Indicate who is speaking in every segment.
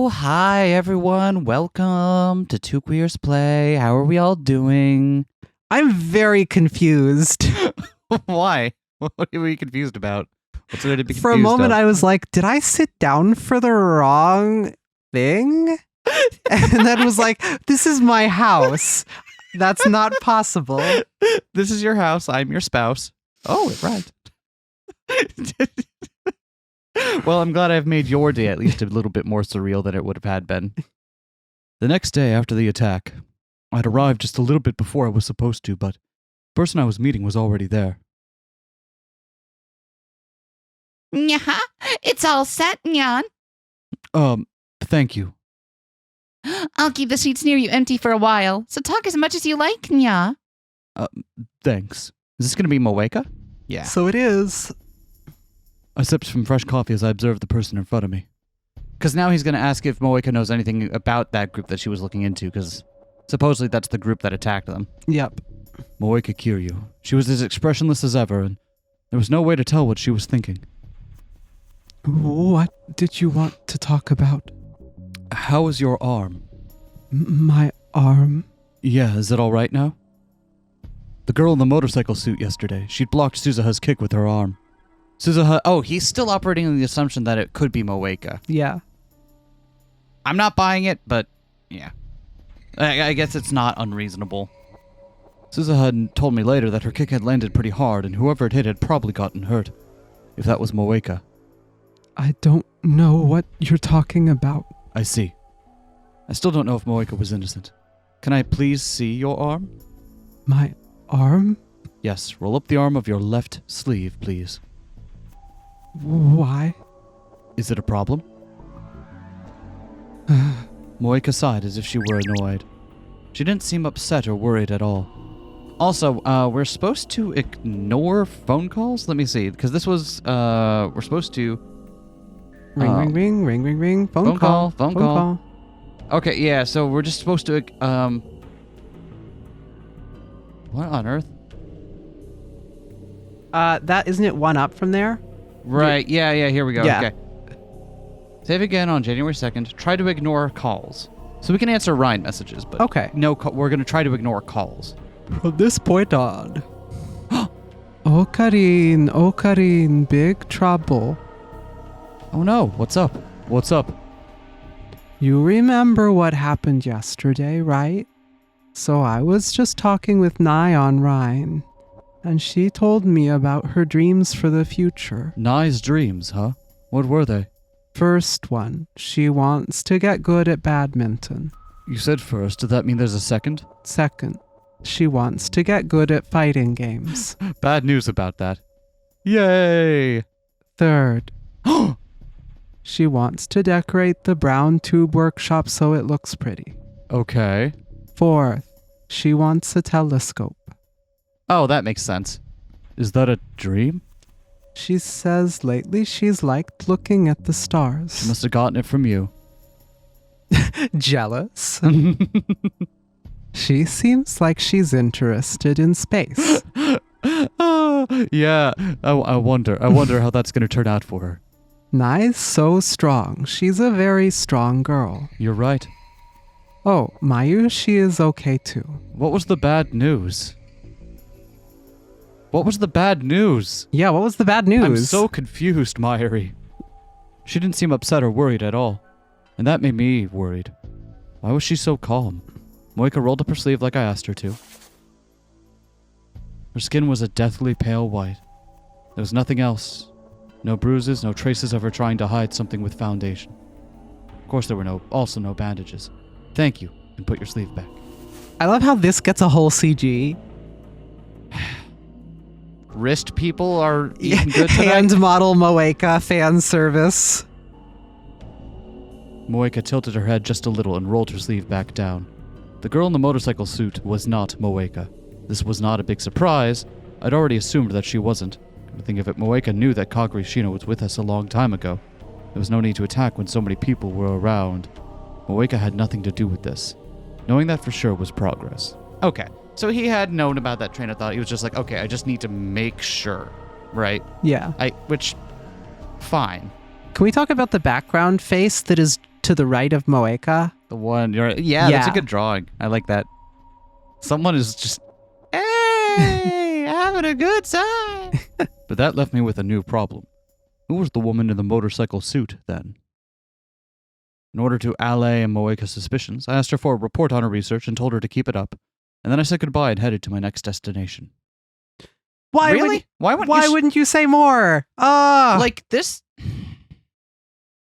Speaker 1: Oh, hi everyone. Welcome to Two Queers Play. How are we all doing?
Speaker 2: I'm very confused.
Speaker 1: Why? What were you confused about? What's there to be confused
Speaker 2: For a moment,
Speaker 1: of?
Speaker 2: I was like, did I sit down for the wrong thing? And then was like, this is my house. That's not possible.
Speaker 1: This is your house. I'm your spouse. Oh, it rhymed. Well, I'm glad I've made your day at least a little bit more surreal than it would have had been. The next day after the attack, I'd arrived just a little bit before I was supposed to, but the person I was meeting was already there.
Speaker 3: Yeah, it's all set, Nyan.
Speaker 1: Thank you.
Speaker 3: I'll keep the seats near you empty for a while, so talk as much as you like, Nya.
Speaker 1: Thanks. Is this going to be Moeka?
Speaker 2: Yeah. So it is.
Speaker 1: I sipped some fresh coffee as I observed the person in front of me. Because now he's going to ask if Moeka knows anything about that group that she was looking into, because supposedly that's the group that attacked them.
Speaker 2: Yep.
Speaker 1: Moeka Kurisu. She was as expressionless as ever, and there was no way to tell what she was thinking.
Speaker 2: What did you want to talk about?
Speaker 1: How is your arm?
Speaker 2: My arm?
Speaker 1: Yeah, is it all right now? The girl in the motorcycle suit yesterday, she'd blocked Suzuha's kick with her arm. Suzuha, he's still operating on the assumption that it could be Moeka.
Speaker 2: Yeah.
Speaker 1: I'm not buying it, but yeah. I guess it's not unreasonable. Suzuha told me later that her kick had landed pretty hard, and whoever it hit had probably gotten hurt. If that was Moeka.
Speaker 2: I don't know what you're talking about.
Speaker 1: I see. I still don't know if Moeka was innocent. Can I please see your arm?
Speaker 2: My arm?
Speaker 1: Yes, roll up the arm of your left sleeve, please.
Speaker 2: Why?
Speaker 1: Is it a problem? Moeka sighed as if she were annoyed. She didn't seem upset or worried at all. Also, we're supposed to ignore phone calls? Let me see, because this was, we're supposed to...
Speaker 2: Ring, ring, ring, ring, ring, ring. Phone call.
Speaker 1: Phone call. Okay, yeah, so we're just supposed to, what on earth?
Speaker 2: That isn't it one up from there?
Speaker 1: Right, yeah, here we go.
Speaker 2: Yeah.
Speaker 1: Okay. Save again on January 2nd. Try to ignore calls. So we can answer Ryan messages, but
Speaker 2: okay.
Speaker 1: No, we're going to try to ignore calls.
Speaker 2: From this point on. Ocarine, big trouble.
Speaker 1: Oh no, what's up? What's up?
Speaker 2: You remember what happened yesterday, right? So I was just talking with Nye on Rhine, and she told me about her dreams for the future.
Speaker 1: Nye's dreams, huh? What were they?
Speaker 2: First one, she wants to get good at badminton.
Speaker 1: You said first, did that mean there's a second?
Speaker 2: Second, she wants to get good at fighting games.
Speaker 1: Bad news about that. Yay!
Speaker 2: Third, she wants to decorate the brown tube workshop so it looks pretty.
Speaker 1: Okay.
Speaker 2: Fourth, she wants a telescope.
Speaker 1: Oh, that makes sense. Is that a dream?
Speaker 2: She says lately she's liked looking at the stars.
Speaker 1: She must have gotten it from you.
Speaker 2: Jealous? She seems like she's interested in space.
Speaker 1: Yeah, I wonder how that's going to turn out for her.
Speaker 2: Nye's so strong. She's a very strong girl.
Speaker 1: You're right.
Speaker 2: Oh, Mayushi is okay too.
Speaker 1: What was the bad news? What was the bad news?
Speaker 2: Yeah, what was the bad news?
Speaker 1: I'm so confused, Mayuri. She didn't seem upset or worried at all. And that made me worried. Why was she so calm? Moeka rolled up her sleeve like I asked her to. Her skin was a deathly pale white. There was nothing else. No bruises, no traces of her trying to hide something with foundation. Of course, there were also no bandages. Thank you, and put your sleeve back.
Speaker 2: I love how this gets a whole CG.
Speaker 1: Wrist people are eating good tonight?
Speaker 2: Hand model Moeka fan service.
Speaker 1: Moeka tilted her head just a little and rolled her sleeve back down. The girl in the motorcycle suit was not Moeka. This was not a big surprise. I'd already assumed that she wasn't. Come to think of it, Moeka knew that Kagura Shino was with us a long time ago. There was no need to attack when so many people were around. Moeka had nothing to do with this. Knowing that for sure was progress. Okay, so he had known about that train of thought. He was just like, okay, I just need to make sure, right?
Speaker 2: Yeah.
Speaker 1: Which, fine.
Speaker 2: Can we talk about the background face that is to the right of Moeka?
Speaker 1: The one, yeah, that's a good drawing. I like that. Someone is just, hey, having a good time. But that left me with a new problem. Who was the woman in the motorcycle suit then? In order to allay Moeka's suspicions, I asked her for a report on her research and told her to keep it up. And then I said goodbye and headed to my next destination.
Speaker 2: Why
Speaker 1: really? Why
Speaker 2: wouldn't you say more?
Speaker 1: Like this.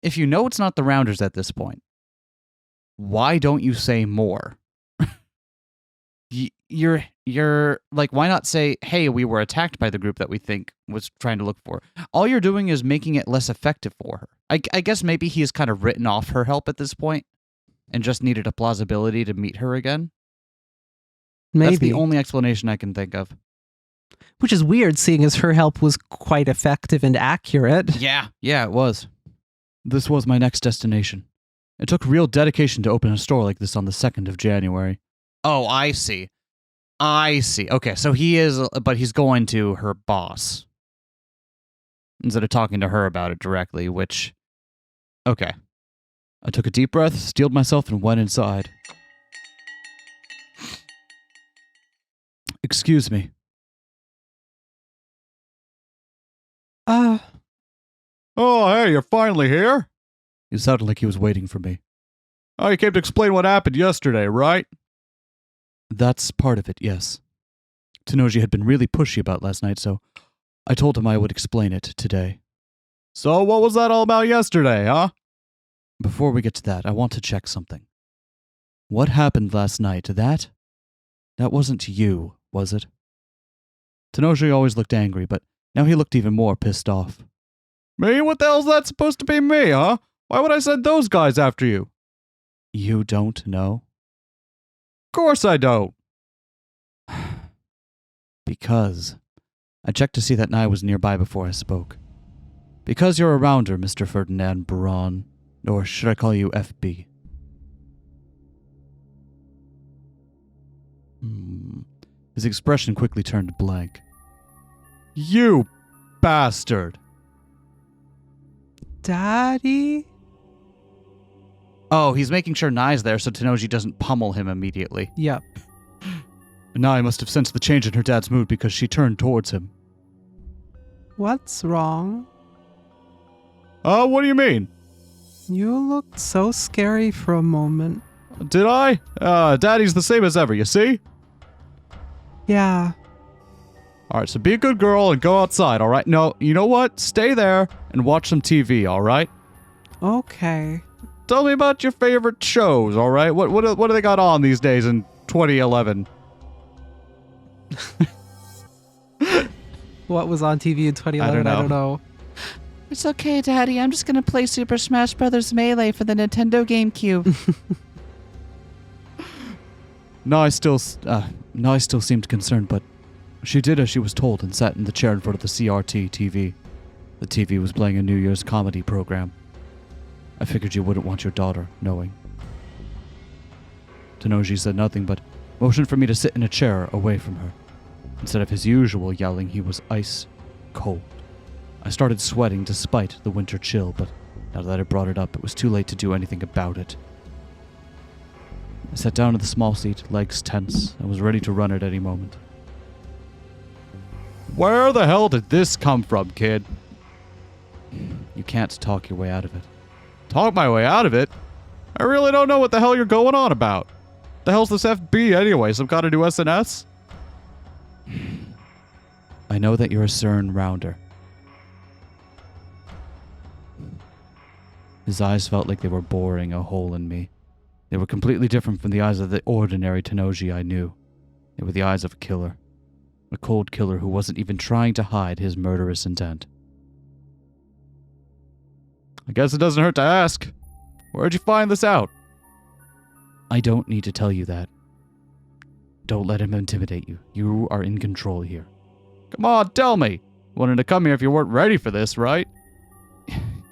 Speaker 1: If you know it's not the Rounders at this point, why don't you say more? You're like, why not say, hey, we were attacked by the group that we think was trying to look for. All you're doing is making it less effective for her. I guess maybe he has kind of written off her help at this point and just needed a plausibility to meet her again.
Speaker 2: Maybe.
Speaker 1: That's the only explanation I can think of.
Speaker 2: Which is weird, seeing as her help was quite effective and accurate.
Speaker 1: Yeah, it was. This was my next destination. It took real dedication to open a store like this on the 2nd of January. Oh, I see. Okay, so he's going to her boss. Instead of talking to her about it directly, which... Okay. I took a deep breath, steeled myself, and went inside. Excuse me. Oh, hey, you're finally here? He sounded like he was waiting for me. Oh, you came to explain what happened yesterday, right? That's part of it, yes. Tenoji had been really pushy about last night, so I told him I would explain it today. So what was that all about yesterday, huh? Before we get to that, I want to check something. What happened last night? That wasn't you, was it? Tenoji always looked angry, but now he looked even more pissed off. Me? What the hell's that supposed to be me, huh? Why would I send those guys after you? You don't know? Of course I don't. Because I checked to see that Nai was nearby before I spoke. Because you're a rounder, Mr. Ferdinand Braun. Or should I call you FB? His expression quickly turned blank. You bastard!
Speaker 2: Daddy?
Speaker 1: Oh, he's making sure Nai's there so Tenoji doesn't pummel him immediately.
Speaker 2: Yep.
Speaker 1: Nai must have sensed the change in her dad's mood because she turned towards him.
Speaker 2: What's wrong?
Speaker 1: What do you mean?
Speaker 2: You looked so scary for a moment.
Speaker 1: Did I? Daddy's the same as ever, you see?
Speaker 2: Yeah.
Speaker 1: Alright, so be a good girl and go outside, alright? No, you know what? Stay there and watch some TV, alright?
Speaker 2: Okay.
Speaker 1: Tell me about your favorite shows, alright? What do they got on these days in 2011?
Speaker 2: What was on TV in 2011? I don't know.
Speaker 3: It's okay, Daddy. I'm just going to play Super Smash Bros. Melee for the Nintendo GameCube.
Speaker 1: Nai still seemed concerned, but she did as she was told and sat in the chair in front of the CRT TV. The TV was playing a New Year's comedy program. I figured you wouldn't want your daughter knowing. Tenoji said nothing but motioned for me to sit in a chair away from her. Instead of his usual yelling, he was ice cold. I started sweating despite the winter chill, but now that I brought it up, it was too late to do anything about it. I sat down in the small seat, legs tense, and was ready to run at any moment. Where the hell did this come from, kid? You can't talk your way out of it. Talk my way out of it? I really don't know what the hell you're going on about. The hell's this FB anyway? Some kind of new SNS? I know that you're a CERN rounder. His eyes felt like they were boring a hole in me. They were completely different from the eyes of the ordinary Tenoji I knew. They were the eyes of a killer. A cold killer who wasn't even trying to hide his murderous intent. I guess it doesn't hurt to ask. Where'd you find this out? I don't need to tell you that. Don't let him intimidate you. You are in control here. Come on, tell me. Wanted to come here if you weren't ready for this, right?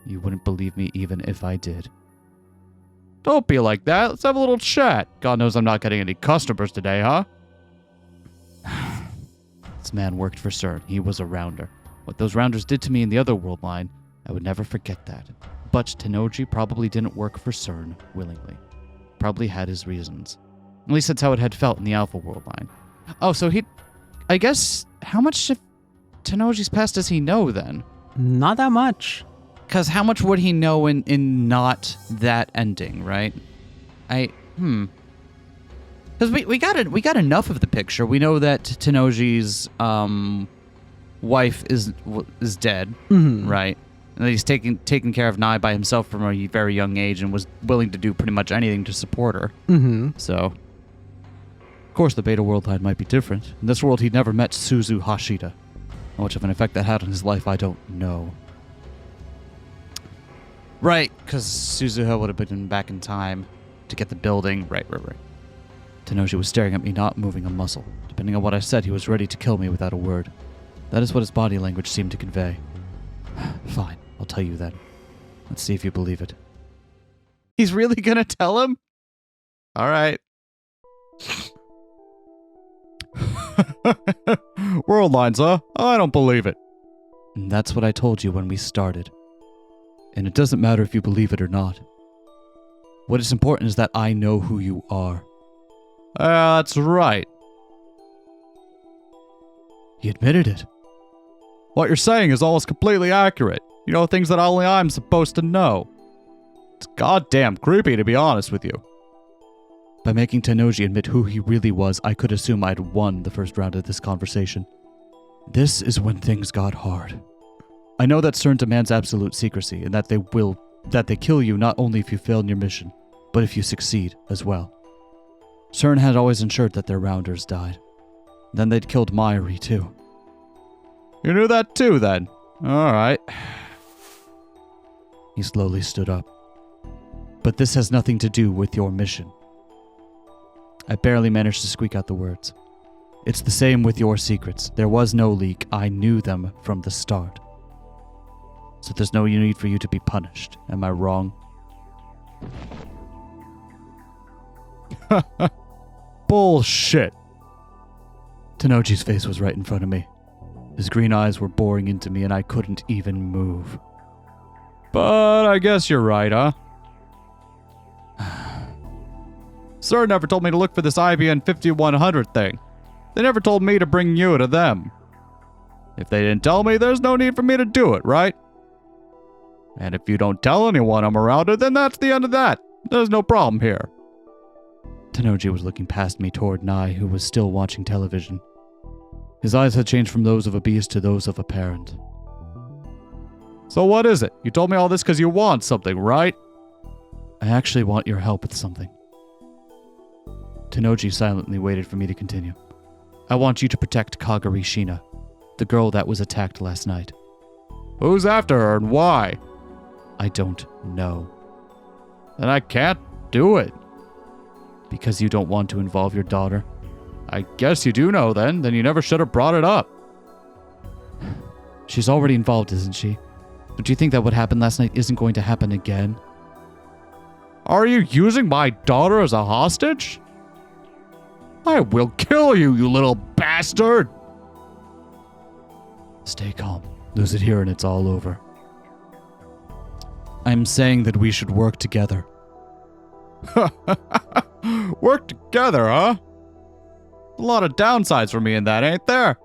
Speaker 1: You wouldn't believe me even if I did. Don't be like that. Let's have a little chat. God knows I'm not getting any customers today, huh? This man worked for CERN. He was a rounder. What those rounders did to me in the other world line, I would never forget that. But Tennoji probably didn't work for CERN willingly. Probably had his reasons. At least that's how it had felt in the Alpha Worldline. Oh, so I guess, how much of Tennoji's past does he know then?
Speaker 2: Not that much.
Speaker 1: Because how much would he know in not that ending, right? Because we got enough of the picture. We know that Tennoji's wife is dead, right? And that he's taken care of Nai by himself from a very young age and was willing to do pretty much anything to support her. So, of course, the Beta Worldline might be different. In this world, he'd never met Suzu Hashida. How much of an effect that had on his life, I don't know. Right, because Suzuha would have been back in time to get the building. Right. Tennoji was staring at me, not moving a muscle. Depending on what I said, he was ready to kill me without a word. That is what his body language seemed to convey. Fine, I'll tell you then. Let's see if you believe it. He's really gonna tell him? Alright. Worldlines, huh? I don't believe it. And that's what I told you when we started. And it doesn't matter if you believe it or not. What is important is that I know who you are. That's right. He admitted it. What you're saying is almost completely accurate. You know things that only I'm supposed to know. It's goddamn creepy, to be honest with you. By making Tennoji admit who he really was, I could assume I'd won the first round of this conversation. This is when things got hard. I know that CERN demands absolute secrecy, and that they kill you not only if you fail in your mission, but if you succeed as well. CERN had always ensured that their rounders died. Then they'd killed Mayuri too. You knew that too, then? Alright. He slowly stood up. But this has nothing to do with your mission. I barely managed to squeak out the words. It's the same with your secrets. There was no leak. I knew them from the start. So there's no need for you to be punished. Am I wrong? Bullshit. Tennoji's face was right in front of me. His green eyes were boring into me and I couldn't even move. But I guess you're right, huh? Sir never told me to look for this IBN 5100 thing. They never told me to bring you to them. If they didn't tell me, there's no need for me to do it, right? And if you don't tell anyone I'm around it, then that's the end of that. There's no problem here. Tennoji was looking past me toward Nai, who was still watching television. His eyes had changed from those of a beast to those of a parent. So what is it? You told me all this because you want something, right? I actually want your help with something. Tennoji silently waited for me to continue. I want you to protect Kagari Shina, the girl that was attacked last night. Who's after her and why? I don't know. Then I can't do it. Because you don't want to involve your daughter? I guess you do know then. Then you never should have brought it up. She's already involved, isn't she? But do you think that what happened last night isn't going to happen again? Are you using my daughter as a hostage? I will kill you, you little bastard! Stay calm. Lose it here and it's all over. I'm saying that we should work together. Work together, huh? A lot of downsides for me in that, ain't there?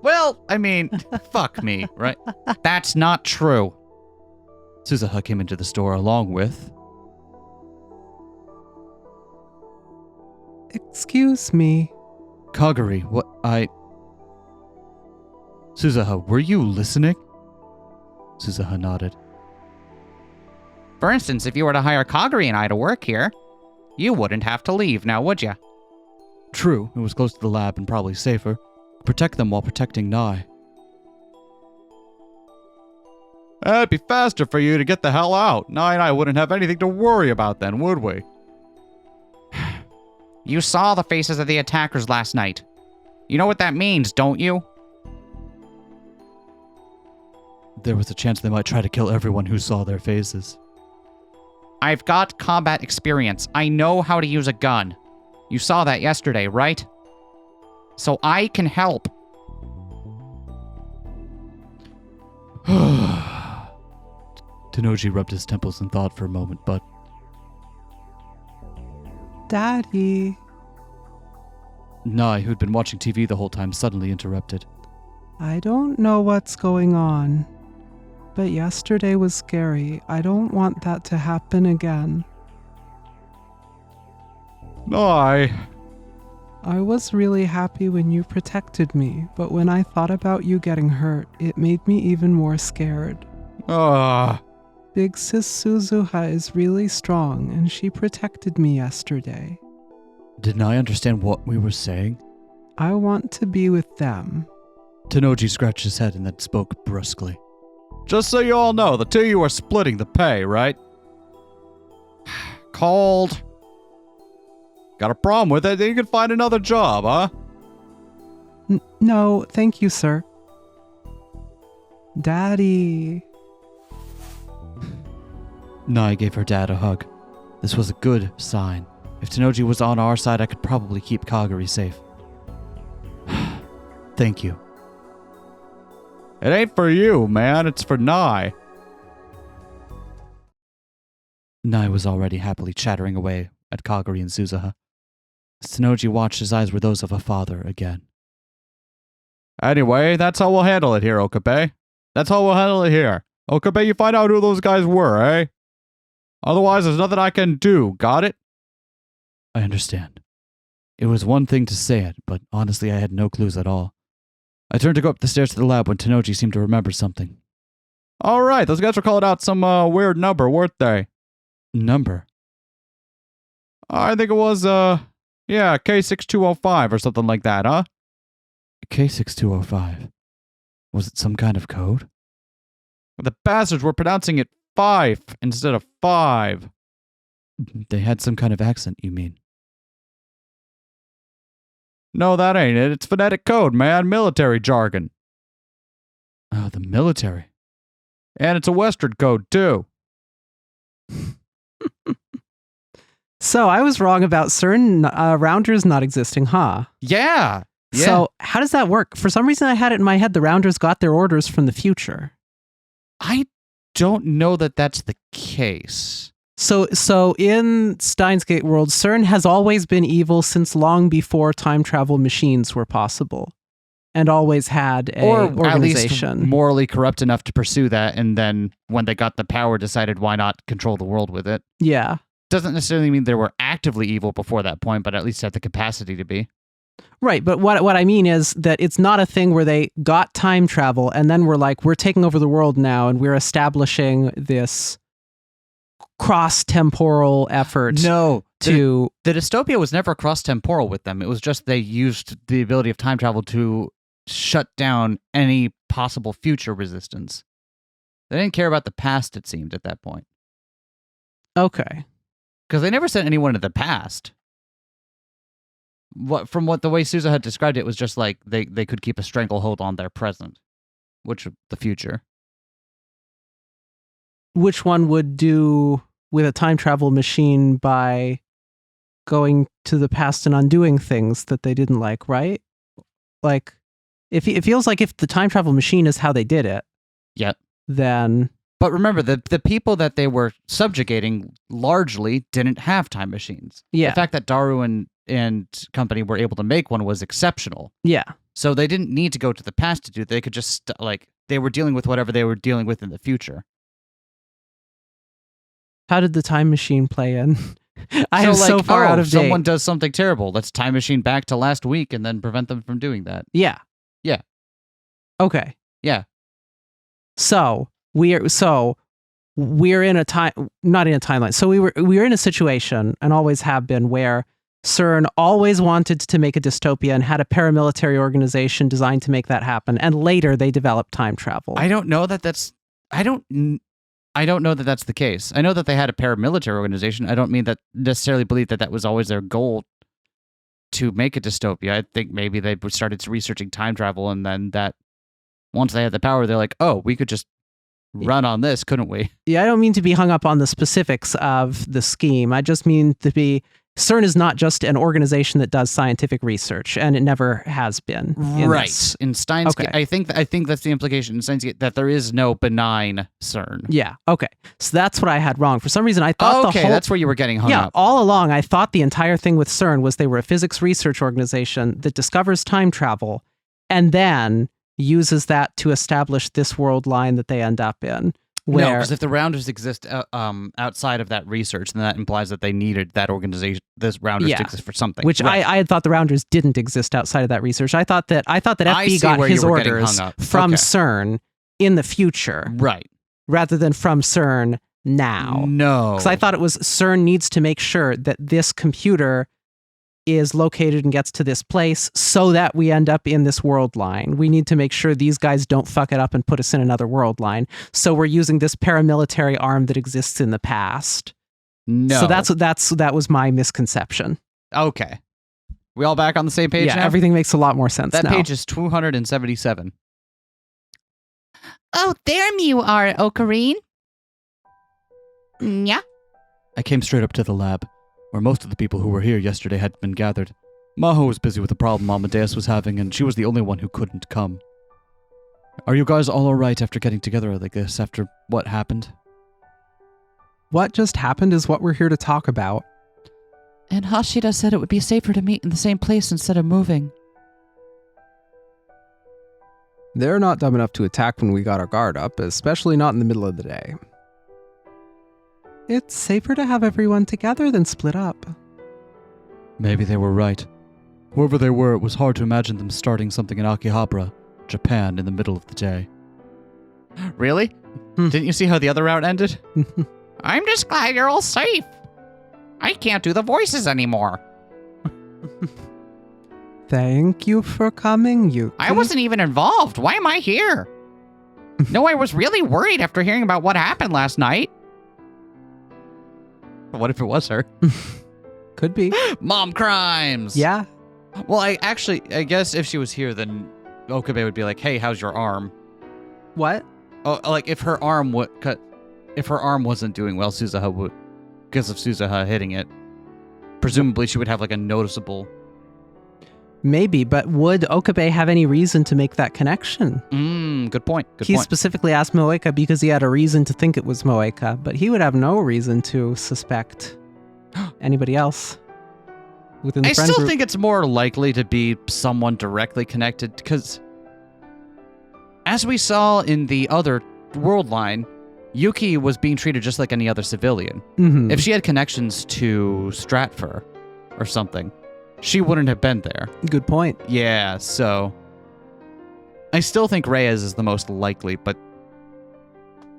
Speaker 1: Well, I mean, fuck me, right? That's not true. Suzuha came into the store along with...
Speaker 2: Excuse me.
Speaker 1: Kagari, what Suzuha, were you listening? Suzuha nodded.
Speaker 4: For instance, if you were to hire Kagari and I to work here, you wouldn't have to leave now, would you?
Speaker 1: True, it was close to the lab and probably safer. Protect them while protecting Nai. It'd be faster for you to get the hell out. Nai and I wouldn't have anything to worry about then, would we?
Speaker 4: You saw the faces of the attackers last night. You know what that means, don't you?
Speaker 1: There was a chance they might try to kill everyone who saw their faces.
Speaker 4: I've got combat experience. I know how to use a gun. You saw that yesterday, right? So I can help.
Speaker 1: Tenoji rubbed his temples in thought for a moment, but
Speaker 2: Daddy,
Speaker 1: Nai, who'd been watching TV the whole time, suddenly interrupted.
Speaker 2: I don't know what's going on, but yesterday was scary. I don't want that to happen again.
Speaker 1: Nai!
Speaker 2: I was really happy when you protected me, but when I thought about you getting hurt, it made me even more scared. Big Sis Suzuha is really strong, and she protected me yesterday.
Speaker 1: Didn't I understand what we were saying?
Speaker 2: I want to be with them.
Speaker 1: Tenoji scratched his head and then spoke brusquely. Just so you all know, the two of you are splitting the pay, right? Cold. Got a problem with it? Then you can find another job, huh?
Speaker 2: No, thank you, sir. Daddy.
Speaker 1: Nai gave her dad a hug. This was a good sign. If Tenoji was on our side, I could probably keep Kagari safe. Thank you. It ain't for you, man. It's for Nai. Nai was already happily chattering away at Kagari and Suzuha. As Tenoji watched, his eyes were those of a father again. Anyway, that's how we'll handle it here, Okabe. That's how we'll handle it here. Okabe, you find out who those guys were, eh? Otherwise, there's nothing I can do. Got it? I understand. It was one thing to say it, but honestly, I had no clues at all. I turned to go up the stairs to the lab when Tenoji seemed to remember something. All right, those guys were calling out some weird number, weren't they? Number? I think it was, K6205 or something like that, huh? K6205? Was it some kind of code? The bastards were pronouncing it 5 instead of 5. They had some kind of accent, you mean? No, that ain't it. It's phonetic code, man. Military jargon. Oh, the military. And it's a Western code, too.
Speaker 2: So I was wrong about certain rounders not existing, huh?
Speaker 1: Yeah.
Speaker 2: So how does that work? For some reason I had it in my head the rounders got their orders from the future.
Speaker 1: I don't know that that's the case.
Speaker 2: So in Steins Gate world, CERN has always been evil since long before time travel machines were possible, and always had a organization.
Speaker 1: At least morally corrupt enough to pursue that, and then when they got the power, decided why not control the world with it.
Speaker 2: Yeah.
Speaker 1: Doesn't necessarily mean they were actively evil before that point, but at least had the capacity to be.
Speaker 2: Right, but what I mean is that it's not a thing where they got time travel and then we're like, we're taking over the world now and we're establishing this cross-temporal effort.
Speaker 1: No,
Speaker 2: the
Speaker 1: dystopia was never cross-temporal with them. It was just they used the ability of time travel to shut down any possible future resistance. They didn't care about the past, it seemed, at that point.
Speaker 2: Okay.
Speaker 1: Because they never sent anyone to the past. From the way Suza had described it, was just like they could keep a stranglehold on their present, which the future.
Speaker 2: Which one would do with a time travel machine by going to the past and undoing things that they didn't like, right? Like, if it feels like if the time travel machine is how they did it,
Speaker 1: yep.
Speaker 2: Then.
Speaker 1: But remember, the people that they were subjugating largely didn't have time machines.
Speaker 2: Yeah.
Speaker 1: The fact that Daru and company were able to make one was exceptional.
Speaker 2: Yeah.
Speaker 1: So they didn't need to go to the past to do it. They could just, they were dealing with whatever they were dealing with in the future.
Speaker 2: How did the time machine play in? I am so far out of date.
Speaker 1: Someone does something terrible. Let's time machine back to last week and then prevent them from doing that.
Speaker 2: Yeah.
Speaker 1: Yeah.
Speaker 2: Okay.
Speaker 1: Yeah.
Speaker 2: So we're in a time, not in a timeline. So we were in a situation, and always have been, where CERN always wanted to make a dystopia and had a paramilitary organization designed to make that happen. And later they developed time travel.
Speaker 1: I don't know that that's the case. I know that they had a paramilitary organization. I don't mean that necessarily believe that was always their goal to make a dystopia. I think maybe they started researching time travel, and then that once they had the power, they're like, oh, we could just run on this, couldn't we?
Speaker 2: Yeah, I don't mean to be hung up on the specifics of the scheme. I just mean to be, CERN is not just an organization that does scientific research, and it never has been.
Speaker 4: Right.
Speaker 2: This.
Speaker 4: In Steins,
Speaker 2: Okay.
Speaker 4: I think that's the implication in Steins that there is no benign CERN.
Speaker 2: Yeah. Okay. So that's what I had wrong. For some reason, I thought
Speaker 4: Okay,
Speaker 2: the whole.
Speaker 4: that's where you were getting hung
Speaker 2: Yeah,
Speaker 4: up.
Speaker 2: all along, I thought the entire thing with CERN was they were a physics research organization that discovers time travel and then uses that to establish this world line that they end up in.
Speaker 4: No,
Speaker 2: Where,
Speaker 4: because if the Rounders exist outside of that research, then that implies that they needed that organization, this Rounders, to exist for something.
Speaker 2: which
Speaker 4: Right.
Speaker 2: I had thought the Rounders didn't exist outside of that research. I thought that
Speaker 4: I
Speaker 2: FB
Speaker 4: see
Speaker 2: got
Speaker 4: where
Speaker 2: his
Speaker 4: you were getting
Speaker 2: orders
Speaker 4: hung up.
Speaker 2: from
Speaker 4: Okay.
Speaker 2: CERN in the future
Speaker 4: Right.
Speaker 2: rather than from CERN now.
Speaker 4: No.
Speaker 2: Because I thought it was CERN needs to make sure that this computer is located and gets to this place so that we end up in this world line. We need to make sure these guys don't fuck it up and put us in another world line. So we're using this paramilitary arm that exists in the past.
Speaker 4: No.
Speaker 2: So that was my misconception.
Speaker 4: Okay. We all back on the same page
Speaker 2: Yeah,
Speaker 4: now?
Speaker 2: everything makes a lot more sense
Speaker 4: That
Speaker 2: now.
Speaker 4: page is 277.
Speaker 3: Oh, there you are, Ocarine. Yeah.
Speaker 1: I came straight up to the lab, where most of the people who were here yesterday had been gathered. Maho was busy with a problem Amadeus was having, and she was the only one who couldn't come. Are you guys all alright after getting together like this, after what happened?
Speaker 2: What just happened is what we're here to talk about.
Speaker 3: And Hashida said it would be safer to meet in the same place instead of moving.
Speaker 2: They're not dumb enough to attack when we got our guard up, especially not in the middle of the day. It's safer to have everyone together than split up.
Speaker 1: Maybe they were right. Whoever they were, it was hard to imagine them starting something in Akihabara, Japan, in the middle of the day.
Speaker 4: Really? Didn't you see how the other route ended?
Speaker 3: I'm just glad you're all safe.
Speaker 4: I can't do the voices anymore.
Speaker 2: Thank you for coming, Yuki.
Speaker 4: I wasn't even involved. Why am I here? No, I was really worried after hearing about what happened last night. What if it was her?
Speaker 2: Could be.
Speaker 4: Mom crimes!
Speaker 2: Yeah.
Speaker 4: Well, I guess if she was here, then Okabe would be like, hey, how's your arm?
Speaker 2: What?
Speaker 4: Oh, like if her arm wasn't doing well, Suzuha would, because of Suzuha hitting it, presumably she would have like a noticeable...
Speaker 2: Maybe, but would Okabe have any reason to make that connection?
Speaker 4: Good point.
Speaker 2: He specifically asked Moeka because he had a reason to think it was Moeka, but he would have no reason to suspect anybody else within the
Speaker 4: I
Speaker 2: friend
Speaker 4: still
Speaker 2: group.
Speaker 4: think it's more likely to be someone directly connected, because as we saw in the other world line, Yuki was being treated just like any other civilian.
Speaker 2: Mhm.
Speaker 4: If she had connections to Stratfor or something, she wouldn't have been there.
Speaker 2: Good point.
Speaker 4: Yeah, so I still think Reyes is the most likely, but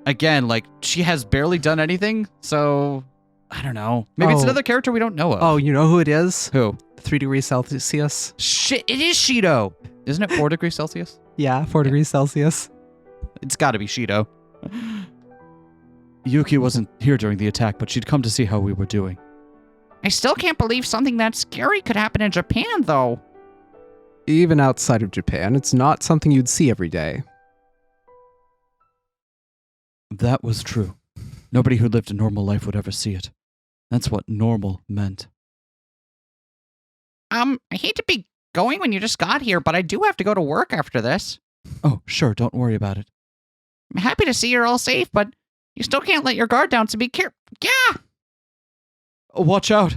Speaker 4: again, like, she has barely done anything, so I don't know. Maybe it's
Speaker 2: Oh.
Speaker 4: another character we don't know of.
Speaker 2: Oh, you know who it is?
Speaker 4: Who?
Speaker 2: 3 degrees Celsius.
Speaker 4: Shit, it is Shido. Isn't it 4 degrees Celsius?
Speaker 2: Yeah, 4 degrees Celsius.
Speaker 4: It's got to be Shido.
Speaker 1: Yuki wasn't here during the attack, but she'd come to see how we were doing.
Speaker 3: I still can't believe something that scary could happen in Japan, though.
Speaker 2: Even outside of Japan, it's not something you'd see every day.
Speaker 1: That was true. Nobody who lived a normal life would ever see it. That's what normal meant.
Speaker 3: I hate to be going when you just got here, but I do have to go to work after this.
Speaker 1: Oh, sure, don't worry about it.
Speaker 3: I'm happy to see you're all safe, but you still can't let your guard down, so be careful. Yeah!
Speaker 1: Watch out!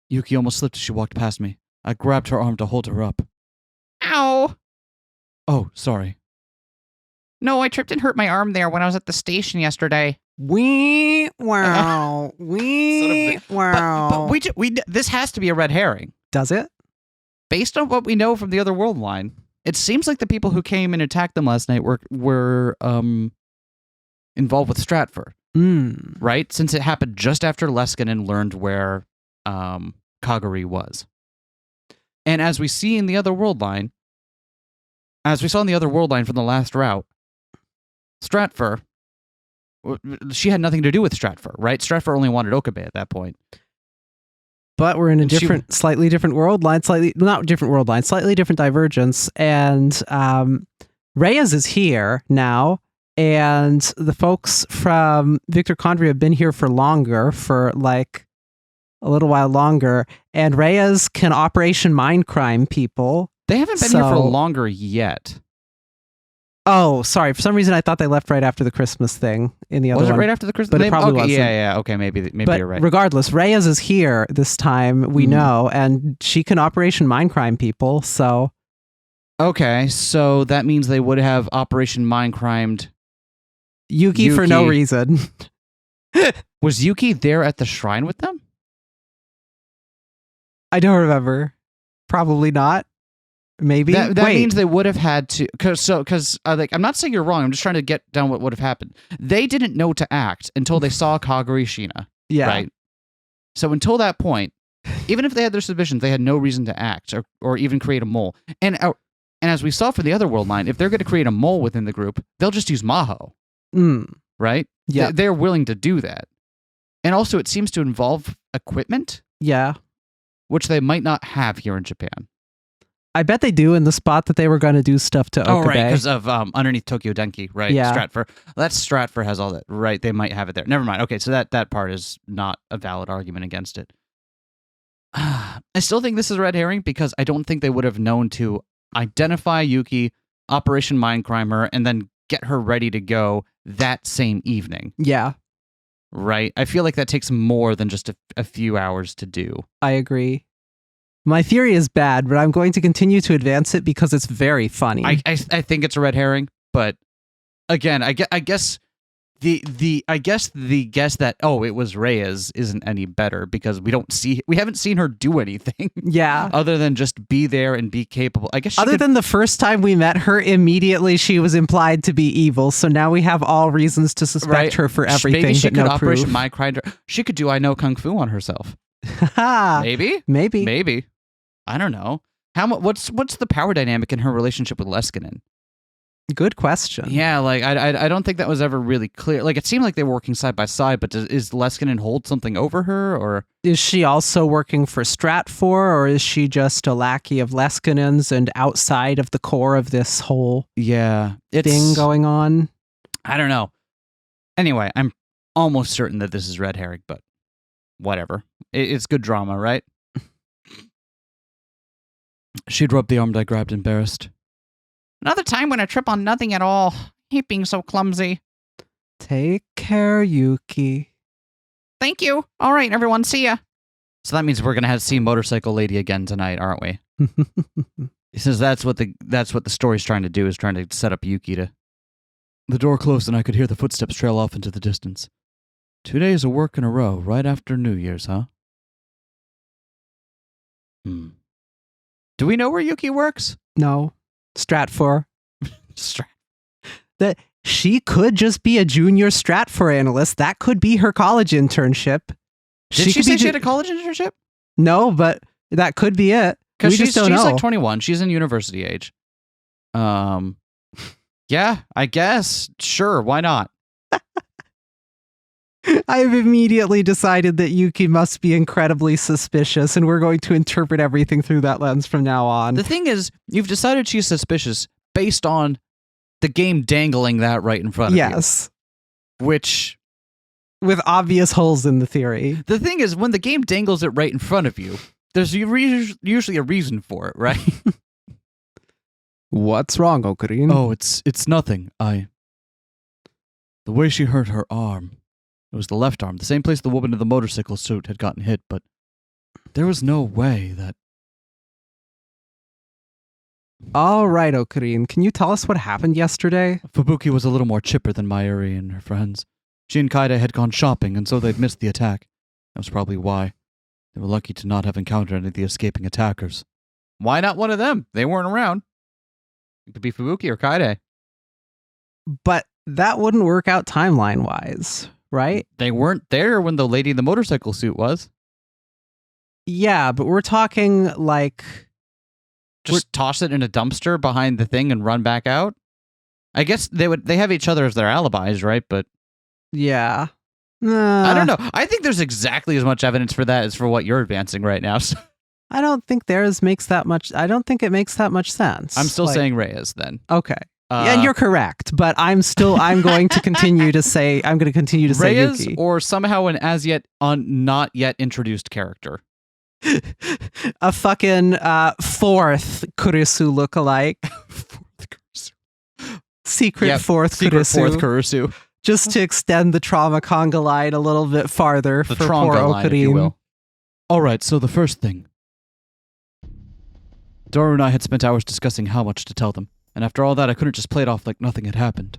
Speaker 1: Yuki almost slipped as she walked past me. I grabbed her arm to hold her up.
Speaker 3: Ow!
Speaker 1: Oh, sorry.
Speaker 3: No, I tripped and hurt my arm there when I was at the station yesterday.
Speaker 2: Wee wow. Wee wow.
Speaker 4: But this has to be a red herring.
Speaker 2: Does it?
Speaker 4: Based on what we know from the other world line, it seems like the people who came and attacked them last night were involved with Stratfor, right? Since it happened just after Leskinen learned where Kaguri was. And as we see in the other world line, as we saw in the other world line from the last route, Stratfor, she had nothing to do with Stratfor, right? Stratfor only wanted Okabe at that point.
Speaker 2: But we're in a
Speaker 4: And she-
Speaker 2: different, slightly different world line, slightly different divergence. And Reyes is here now. And the folks from Victor Condry have been here for longer, for like a little while longer. And Reyes can Operation Mindcrime people.
Speaker 4: They haven't been here for longer yet.
Speaker 2: Oh, sorry. For some reason, I thought they left right after the Christmas thing in the other one.
Speaker 4: Was it right after the Christmas?
Speaker 2: But it probably wasn't.
Speaker 4: Yeah. Okay, maybe
Speaker 2: But
Speaker 4: you're right.
Speaker 2: regardless, Reyes is here this time, we know, and she can Operation Mindcrime people, so...
Speaker 4: Okay, so that means they would have Operation Mindcrimed
Speaker 2: Yuki for no reason.
Speaker 4: Was Yuki there at the shrine with them?
Speaker 2: I don't remember. Probably not. Maybe.
Speaker 4: That means they would have had to, because I'm not saying you're wrong. I'm just trying to get down what would have happened. They didn't know to act until they saw Kagura Shina.
Speaker 2: Yeah.
Speaker 4: Right. So until that point, even if they had their suspicions, they had no reason to act or even create a mole. And as we saw for the other world line, if they're going to create a mole within the group, they'll just use Maho. Right.
Speaker 2: Yeah.
Speaker 4: They're willing to do that. And also, it seems to involve equipment.
Speaker 2: Yeah.
Speaker 4: Which they might not have here in Japan.
Speaker 2: I bet they do in the spot that they were going to do stuff to Okabe.
Speaker 4: Oh, right, because of underneath Tokyo Denki, right?
Speaker 2: Yeah.
Speaker 4: Stratfor. Stratfor has all that, right? They might have it there. Never mind. Okay, so that part is not a valid argument against it. I still think this is a red herring because I don't think they would have known to identify Yuki, Operation Mindcrime, and then get her ready to go that same evening.
Speaker 2: Yeah.
Speaker 4: Right? I feel like that takes more than just a few hours to do.
Speaker 2: I agree. My theory is bad, but I'm going to continue to advance it because it's very funny.
Speaker 4: I think it's a red herring, but again, I guess the guess that it was Reyes isn't any better because we haven't seen her do anything.
Speaker 2: Yeah.
Speaker 4: Other than just be there and be capable. I guess
Speaker 2: other than the first time we met her, immediately she was implied to be evil. So now we have all reasons to suspect her for everything.
Speaker 4: Maybe she
Speaker 2: but
Speaker 4: could
Speaker 2: no
Speaker 4: Operation
Speaker 2: proof.
Speaker 4: Mindcrime. She could do I know Kung Fu on herself. Maybe. I don't know. What's the power dynamic in her relationship with Leskinen?
Speaker 2: Good question.
Speaker 4: Yeah, like I don't think that was ever really clear. Like it seemed like they were working side by side, but is Leskinen hold something over her, or
Speaker 2: is she also working for Stratfor, or is she just a lackey of Leskinen's and outside of the core of this whole thing going on?
Speaker 4: I don't know. Anyway, I'm almost certain that this is red herring, but whatever. It's good drama, right?
Speaker 1: She'd rubbed the arm I grabbed, embarrassed.
Speaker 3: Another time when I trip on nothing at all. Hate being so clumsy.
Speaker 2: Take care, Yuki.
Speaker 3: Thank you. All right, everyone. See ya.
Speaker 4: So that means we're gonna have to see Motorcycle Lady again tonight, aren't we? He says that's what the story's trying to do, is trying to set up Yuki to.
Speaker 1: The door closed and I could hear the footsteps trail off into the distance. 2 days of work in a row, right after New Year's, huh?
Speaker 4: Do we know where Yuki works?
Speaker 2: No. Stratfor. That she could just be a junior Stratfor analyst. That could be her college internship.
Speaker 4: Did she say she had a college internship?
Speaker 2: No, but that could be it.
Speaker 4: Because
Speaker 2: she's
Speaker 4: like 21. She's in university age. Yeah, I guess. Sure, why not?
Speaker 2: I've immediately decided that Yuki must be incredibly suspicious, and we're going to interpret everything through that lens from now on.
Speaker 4: The thing is, you've decided she's suspicious based on the game dangling that right in front of you.
Speaker 2: Yes.
Speaker 4: Which...
Speaker 2: with obvious holes in the theory.
Speaker 4: The thing is, when the game dangles it right in front of you, there's usually a reason for it, right?
Speaker 2: What's wrong, Okarin?
Speaker 1: Oh, it's nothing. The way she hurt her arm... It was the left arm, the same place the woman in the motorcycle suit had gotten hit, but there was no way that...
Speaker 2: All right, Okarin, can you tell us what happened yesterday?
Speaker 1: Fubuki was a little more chipper than Mayuri and her friends. She and Kaide had gone shopping, and so they'd missed the attack. That was probably why. They were lucky to not have encountered any of the escaping attackers.
Speaker 4: Why not one of them? They weren't around. It could be Fubuki or Kaide.
Speaker 2: But that wouldn't work out timeline-wise. Right?
Speaker 4: They weren't there when the lady in the motorcycle suit was.
Speaker 2: Yeah, but we're talking like...
Speaker 4: Just toss it in a dumpster behind the thing and run back out? I guess they have each other as their alibis, right? But...
Speaker 2: yeah.
Speaker 4: I don't know. I think there's exactly as much evidence for that as for what you're advancing right now. So.
Speaker 2: I don't think it makes that much sense.
Speaker 4: I'm still saying Reyes then.
Speaker 2: Okay. and you're correct, but I'm going to continue to say
Speaker 4: Reyes
Speaker 2: Yuki.
Speaker 4: or somehow an as yet not yet introduced character.
Speaker 2: A fucking fourth Kurisu lookalike. Secret fourth
Speaker 4: Kurisu.
Speaker 2: Just to extend the trauma conga line a little bit farther
Speaker 4: The
Speaker 2: for
Speaker 4: Tronga
Speaker 2: poor
Speaker 4: line, if you
Speaker 2: Okarin.
Speaker 4: will.
Speaker 1: All right, so the first thing. Daru and I had spent hours discussing how much to tell them, and after all that, I couldn't just play it off like nothing had happened.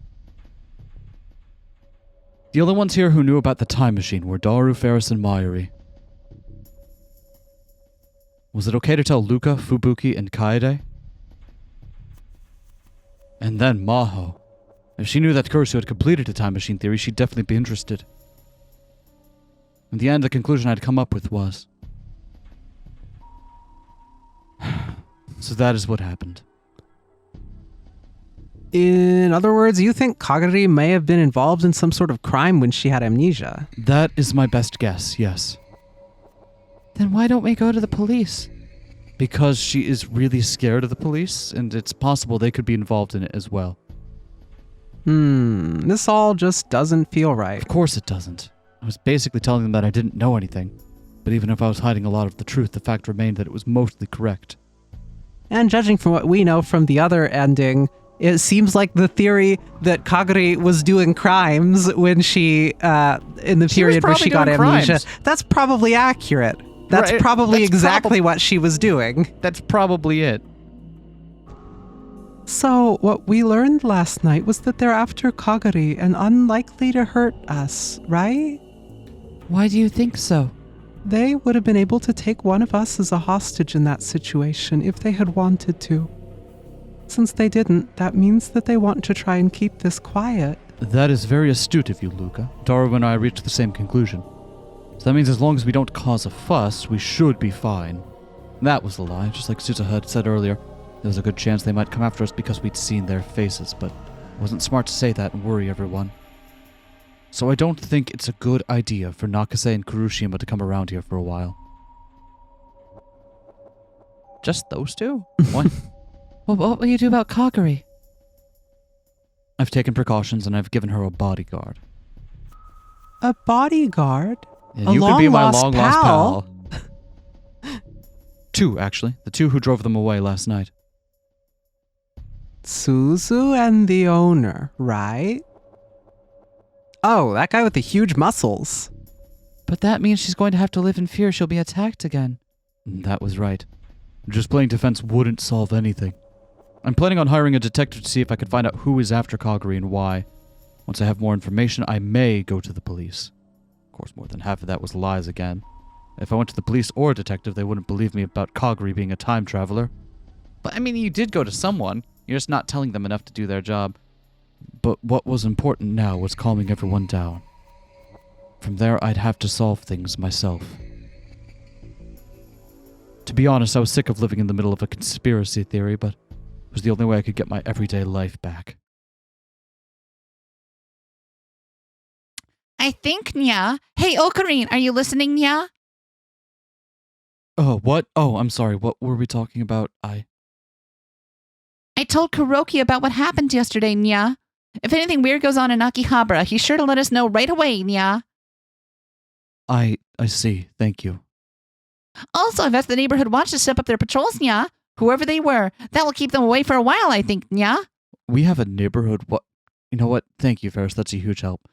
Speaker 1: The only ones here who knew about the time machine were Daru, Ferris, and Mayuri. Was it okay to tell Luca, Fubuki, and Kaede? And then Maho. If she knew that Kurisu had completed the time machine theory, she'd definitely be interested. In the end, the conclusion I'd come up with was... So that is what happened.
Speaker 2: In other words, you think Kagari may have been involved in some sort of crime when she had amnesia?
Speaker 1: That is my best guess, yes.
Speaker 3: Then why don't we go to the police?
Speaker 1: Because she is really scared of the police, and it's possible they could be involved in it as well.
Speaker 2: This all just doesn't feel right.
Speaker 1: Of course it doesn't. I was basically telling them that I didn't know anything. But even if I was hiding a lot of the truth, the fact remained that it was mostly correct.
Speaker 2: And judging from what we know from the other ending, it seems like the theory that Kagari was doing crimes when she, in the period where she got amnesia, that's probably accurate. That's
Speaker 4: Right,
Speaker 2: probably
Speaker 4: that's
Speaker 2: exactly what she was doing.
Speaker 4: That's probably it.
Speaker 2: So, what we learned last night was that they're after Kagari and unlikely to hurt us, right?
Speaker 3: Why do you think so?
Speaker 2: They would have been able to take one of us as a hostage in that situation if they had wanted to. Since they didn't, that means that they want to try and keep this quiet.
Speaker 1: That is very astute of you, Luca. Daru and I reached the same conclusion. So that means as long as we don't cause a fuss, we should be fine. That was the lie, just like Suzuha had said earlier. There was a good chance they might come after us because we'd seen their faces, but it wasn't smart to say that and worry everyone. So I don't think it's a good idea for Nakase and Kurushima to come around here for a while.
Speaker 4: Just those two? What?
Speaker 3: Well, what will you do about Kagari?
Speaker 1: I've taken precautions and I've given her a bodyguard.
Speaker 2: A bodyguard?
Speaker 1: And you can be my long-lost pal. Two, actually. The two who drove them away last night.
Speaker 2: Suzu and the owner, right? Oh, that guy with the huge muscles.
Speaker 3: But that means she's going to have to live in fear she'll be attacked again.
Speaker 1: That was right. Just playing defense wouldn't solve anything. I'm planning on hiring a detective to see if I can find out who is after Kagari and why. Once I have more information, I may go to the police. Of course, more than half of that was lies again. If I went to the police or a detective, they wouldn't believe me about Kagari being a time traveler.
Speaker 4: But I mean, you did go to someone. You're just not telling them enough to do their job.
Speaker 1: But what was important now was calming everyone down. From there, I'd have to solve things myself. To be honest, I was sick of living in the middle of a conspiracy theory, but it was the only way I could get my everyday life back.
Speaker 3: I think, Nya. Hey, Okarin, are you listening, Nya?
Speaker 1: Oh, what? Oh, I'm sorry. What were we talking about?
Speaker 3: I told Kuroki about what happened yesterday, Nya. If anything weird goes on in Akihabara, he's sure to let us know right away, Nya.
Speaker 1: I see. Thank you.
Speaker 3: Also, I've asked the neighborhood watch to step up their patrols, Nya. Whoever they were. That will keep them away for a while, I think, Nya.
Speaker 1: We have a neighborhood what? You know what? Thank you, Ferris. That's a huge help.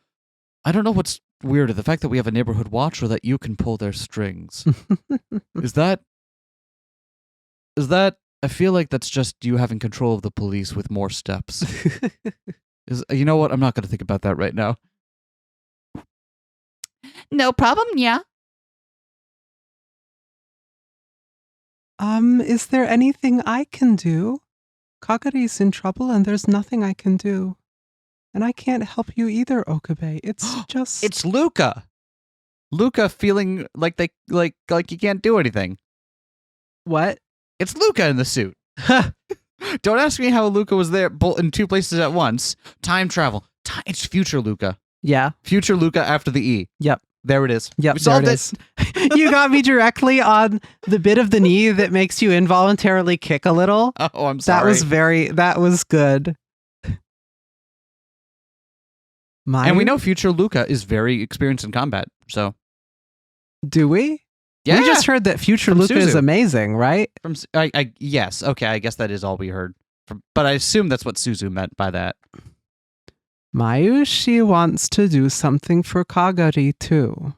Speaker 1: I don't know what's weirder, the fact that we have a neighborhood watch or that you can pull their strings. Is that... I feel like that's just you having control of the police with more steps. You know what? I'm not going to think about that right now.
Speaker 3: No problem, Nya.
Speaker 2: Is there anything I can do? Kagari's in trouble and there's nothing I can do. And I can't help you either, Okabe. It's just...
Speaker 4: It's Luca. Luca feeling like you can't do anything.
Speaker 2: What?
Speaker 4: It's Luca in the suit. Don't ask me how Luca was there in two places at once. Time travel. It's future Luca.
Speaker 2: Yeah.
Speaker 4: Future Luca after the E.
Speaker 2: Yep.
Speaker 4: There it is.
Speaker 2: Yep,
Speaker 4: We solved
Speaker 2: there
Speaker 4: it.
Speaker 2: is. You got me directly on the bit of the knee that makes you involuntarily kick a little.
Speaker 4: Oh, I'm sorry.
Speaker 2: That was good.
Speaker 4: And we know future Luca is very experienced in combat, so.
Speaker 2: Do we?
Speaker 4: Yeah.
Speaker 2: We just heard that future
Speaker 4: From
Speaker 2: Luca is
Speaker 4: Suzu.
Speaker 2: amazing, right?
Speaker 4: Yes, okay, I guess that is all we heard. But I assume that's what Suzu meant by that.
Speaker 2: Mayushi wants to do something for Kagari too.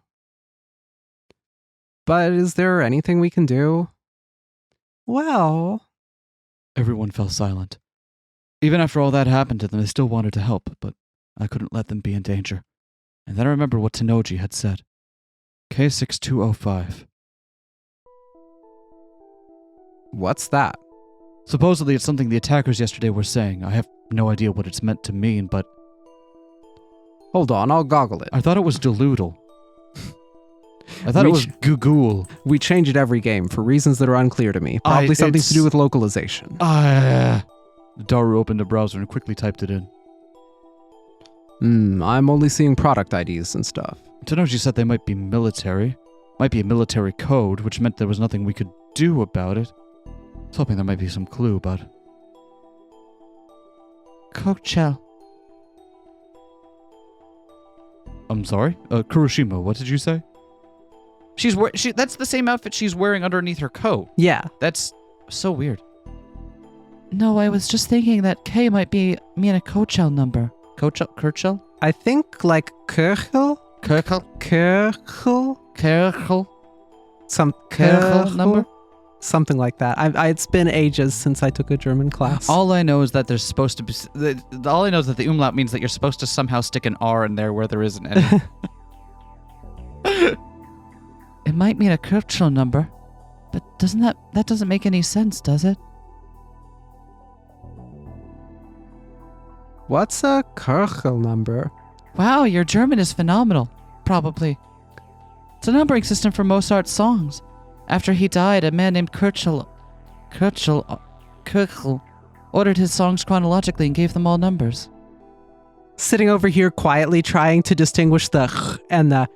Speaker 2: But is there anything we can do? Well,
Speaker 1: Everyone fell silent. Even after all that happened to them, they still wanted to help, but I couldn't let them be in danger. And then I remembered what Tenoji had said. K6205.
Speaker 2: what's that?
Speaker 1: Supposedly it's something the attackers yesterday were saying. I have no idea what it's meant to mean, but
Speaker 2: Hold on, I'll goggle it.
Speaker 1: I thought it was delutal. I thought it was Google.
Speaker 2: We change it every game for reasons that are unclear to me. Probably something to do with localization.
Speaker 1: Daru opened a browser and quickly typed it in.
Speaker 2: I'm only seeing product IDs and stuff.
Speaker 1: Tenoji said they might be military. Might be a military code, which meant there was nothing we could do about it. I was hoping there might be some clue, but...
Speaker 3: Coachell.
Speaker 1: I'm sorry? Kuroshima, what did you say?
Speaker 4: That's the same outfit she's wearing underneath her coat.
Speaker 2: Yeah.
Speaker 4: That's so weird.
Speaker 3: No, I was just thinking that K might be me and a Coachell number.
Speaker 4: Kirchell?
Speaker 2: I think like Kirchel?
Speaker 4: Kirchel?
Speaker 2: Kirchel?
Speaker 4: Kirchel?
Speaker 2: Some
Speaker 4: Kirchel number?
Speaker 2: Something like that. It's been ages since I took a German class.
Speaker 4: All I know is that there's supposed to be... all I know is that the umlaut means that you're supposed to somehow stick an R in there where there isn't any.
Speaker 3: It might mean a Kirchell number, but that doesn't make any sense, does it?
Speaker 2: What's a Kirchel number?
Speaker 3: Wow, your German is phenomenal. Probably. It's a numbering system for Mozart's songs. After he died, a man named Kirchel ordered his songs chronologically and gave them all numbers.
Speaker 2: Sitting over here quietly trying to distinguish the ch and the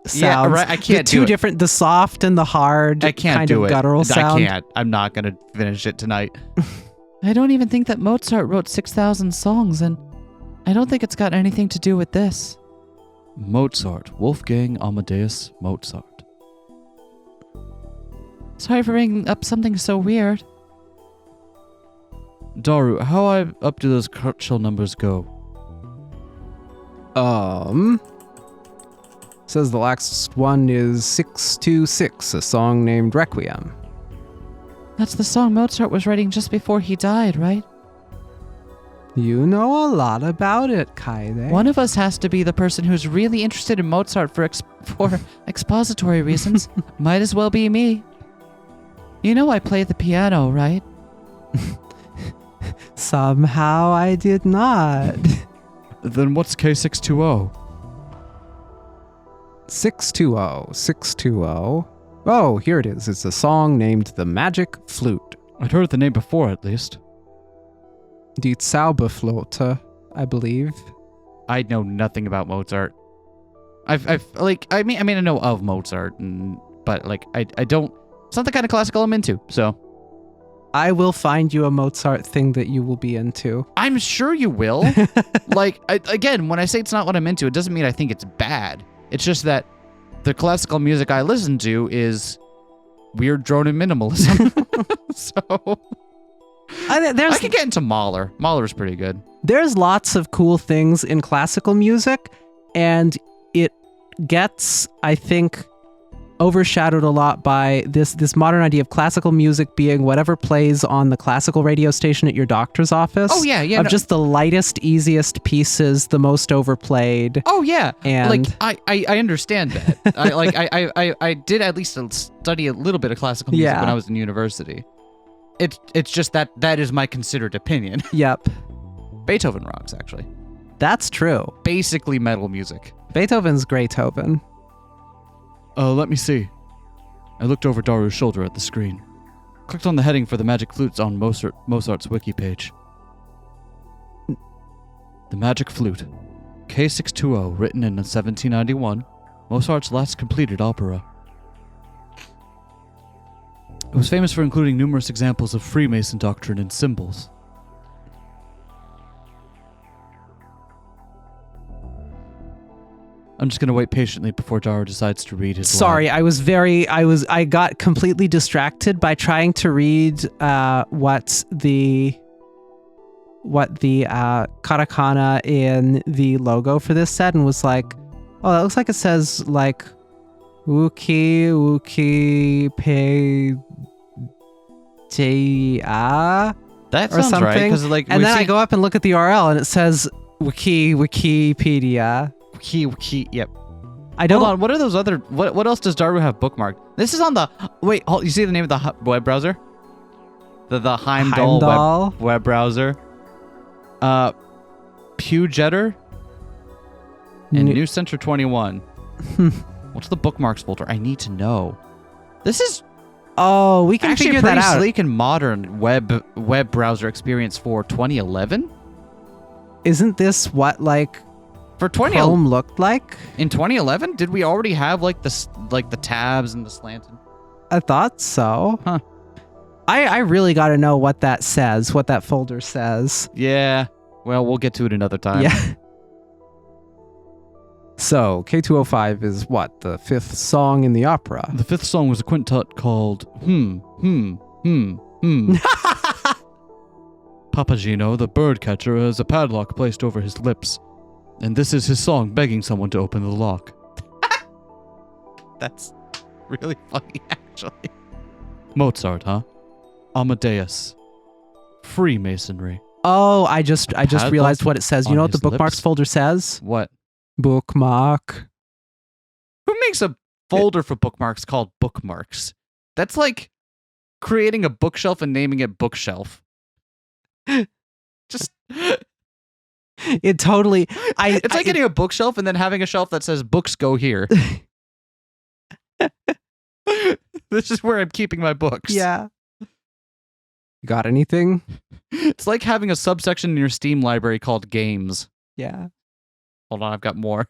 Speaker 2: sounds.
Speaker 4: Yeah, right. I can't do it.
Speaker 2: The soft and the hard
Speaker 4: I can't
Speaker 2: kind
Speaker 4: do
Speaker 2: of
Speaker 4: it.
Speaker 2: guttural sound.
Speaker 4: I can't. I'm not going to finish it tonight.
Speaker 3: I don't even think that Mozart wrote 6,000 songs, and I don't think it's got anything to do with this.
Speaker 1: Mozart. Wolfgang Amadeus Mozart.
Speaker 3: Sorry for bringing up something so weird.
Speaker 1: Daru, how up do those Kirchell numbers go?
Speaker 2: Says the last one is 626, a song named Requiem.
Speaker 3: That's the song Mozart was writing just before he died, right?
Speaker 2: You know a lot about it, Kaede.
Speaker 3: One of us has to be the person who's really interested in Mozart for expository reasons. Might as well be me. You know I play the piano, right?
Speaker 2: Somehow I did not.
Speaker 1: Then what's K620?
Speaker 2: 620. Oh, here it is. It's a song named The Magic Flute.
Speaker 1: I'd heard the name before, at least.
Speaker 2: Die Zauberflöte, I believe.
Speaker 4: I know nothing about Mozart. I know of Mozart, but I don't. It's not the kind of classical I'm into. So
Speaker 2: I will find you a Mozart thing that you will be into.
Speaker 4: I'm sure you will. Again, when I say it's not what I'm into, it doesn't mean I think it's bad. It's just that the classical music I listen to is weird drone and minimalism. So I could get into Mahler. Mahler's pretty good.
Speaker 2: There's lots of cool things in classical music, and it gets, I think, overshadowed a lot by this modern idea of classical music being whatever plays on the classical radio station at your doctor's office.
Speaker 4: Oh yeah.
Speaker 2: Just the lightest, easiest pieces, the most overplayed.
Speaker 4: Oh yeah.
Speaker 2: And
Speaker 4: I understand that. I did at least study a little bit of classical music when I was in university. It's just that is my considered opinion.
Speaker 2: Yep.
Speaker 4: Beethoven rocks, actually.
Speaker 2: That's true.
Speaker 4: Basically metal music.
Speaker 2: Beethoven's Beethoven.
Speaker 1: Let me see. I looked over Daru's shoulder at the screen. Clicked on the heading for the magic flutes on Mozart's wiki page. The Magic Flute. K620, written in 1791, Mozart's last completed opera. It was famous for including numerous examples of Freemason doctrine and symbols. I'm just gonna wait patiently before Daru decides to read his
Speaker 2: Sorry,
Speaker 1: line.
Speaker 2: I got completely distracted by trying to read what the katakana in the logo for this said, and was like, oh, that looks like it says like Uki pe Te-a
Speaker 4: That
Speaker 2: or
Speaker 4: sounds
Speaker 2: something.
Speaker 4: right. Because like,
Speaker 2: And then I go up and look at the URL and it says Wikipedia.
Speaker 4: Yep.
Speaker 2: I don't.
Speaker 4: Hold on. What are those other? What else does Daru have bookmarked? This is on the. Wait. Hold, you see the name of the web browser? The Heimdall
Speaker 2: Heimdall.
Speaker 4: web browser. Pewjetter and New Center 21. What's the bookmarks folder? I need to know. This is
Speaker 2: Oh, we can
Speaker 4: actually
Speaker 2: figure
Speaker 4: a pretty
Speaker 2: that out.
Speaker 4: sleek and modern web browser experience for 2011.
Speaker 2: Isn't this what like
Speaker 4: For 2011,
Speaker 2: Chrome looked like?
Speaker 4: in 2011, did we already have like the tabs and the slanted?
Speaker 2: I thought so.
Speaker 4: Huh.
Speaker 2: I really got to know what that says, what that folder says.
Speaker 4: Yeah. Well, we'll get to it another time.
Speaker 2: Yeah. So, K205 is what? The fifth song in the opera?
Speaker 1: The fifth song was a quintet called Papagino, the bird catcher, has a padlock placed over his lips. And this is his song begging someone to open the lock.
Speaker 4: That's really funny, actually.
Speaker 1: Mozart, huh? Amadeus. Freemasonry.
Speaker 2: Oh, I just
Speaker 1: Padlock
Speaker 2: realized what it says. You
Speaker 1: on
Speaker 2: know what the
Speaker 1: his
Speaker 2: bookmarks
Speaker 1: lips?
Speaker 2: folder says?
Speaker 4: What?
Speaker 2: Bookmark.
Speaker 4: Who makes a folder for bookmarks called bookmarks? That's like creating a bookshelf and naming it bookshelf. Just
Speaker 2: It totally
Speaker 4: it's like getting a bookshelf and then having a shelf that says books go here. This is where I'm keeping my books.
Speaker 2: Yeah. Got anything?
Speaker 4: It's like having a subsection in your Steam library called games.
Speaker 2: Yeah.
Speaker 4: Hold on, I've got more.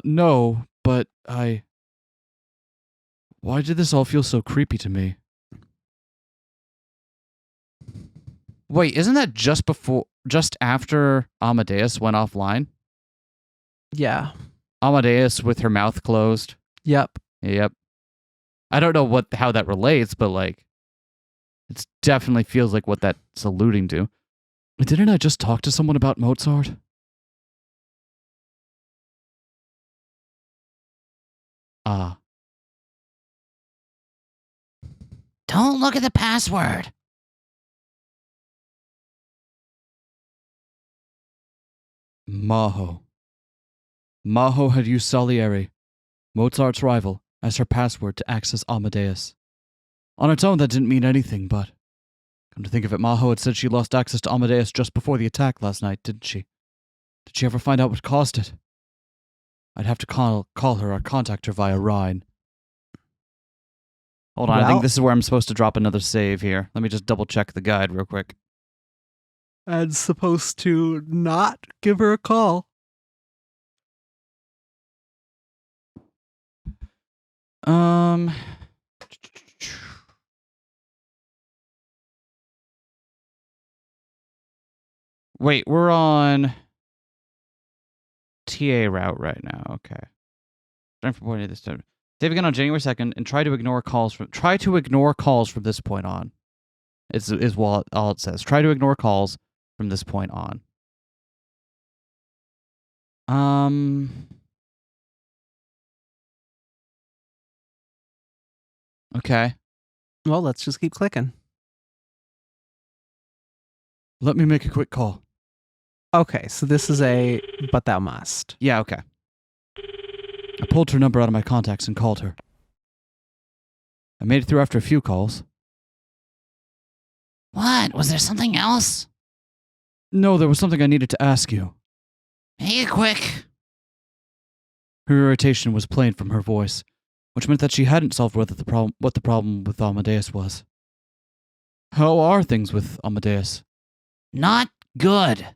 Speaker 1: No, but why did this all feel so creepy to me?
Speaker 4: Wait, isn't that just after Amadeus went offline?
Speaker 2: Yeah.
Speaker 4: Amadeus with her mouth closed.
Speaker 2: Yep.
Speaker 4: Yep. I don't know how that relates, but like, it definitely feels like what that's alluding to.
Speaker 1: Didn't I just talk to someone about Mozart?
Speaker 4: Ah.
Speaker 3: Don't look at the password.
Speaker 1: Maho. Maho had used Salieri, Mozart's rival, as her password to access Amadeus. On its own, that didn't mean anything, but come to think of it, Maho had said she lost access to Amadeus just before the attack last night, didn't she? Did she ever find out what caused it? I'd have to call her or contact her via Rhine.
Speaker 4: Hold on, I
Speaker 2: Well-
Speaker 4: think this is where I'm supposed to drop another save here. Let me just double check the guide real quick.
Speaker 2: And supposed to not give her a call.
Speaker 4: Wait, we're on TA route right now. Okay. Time for pointing this time. Save again on January 2nd and try to ignore calls from this point on. Is what all it says. Try to ignore calls from this point on. Okay.
Speaker 2: Well, let's just keep clicking.
Speaker 1: Let me make a quick call.
Speaker 2: Okay, so this is but thou must.
Speaker 4: Yeah, okay.
Speaker 1: I pulled her number out of my contacts and called her. I made it through after a few calls.
Speaker 3: What? Was there something else?
Speaker 1: No, there was something I needed to ask you.
Speaker 3: Make it quick.
Speaker 1: Her irritation was plain from her voice, which meant that she hadn't solved what the problem with Amadeus was. How are things with Amadeus?
Speaker 3: Not good.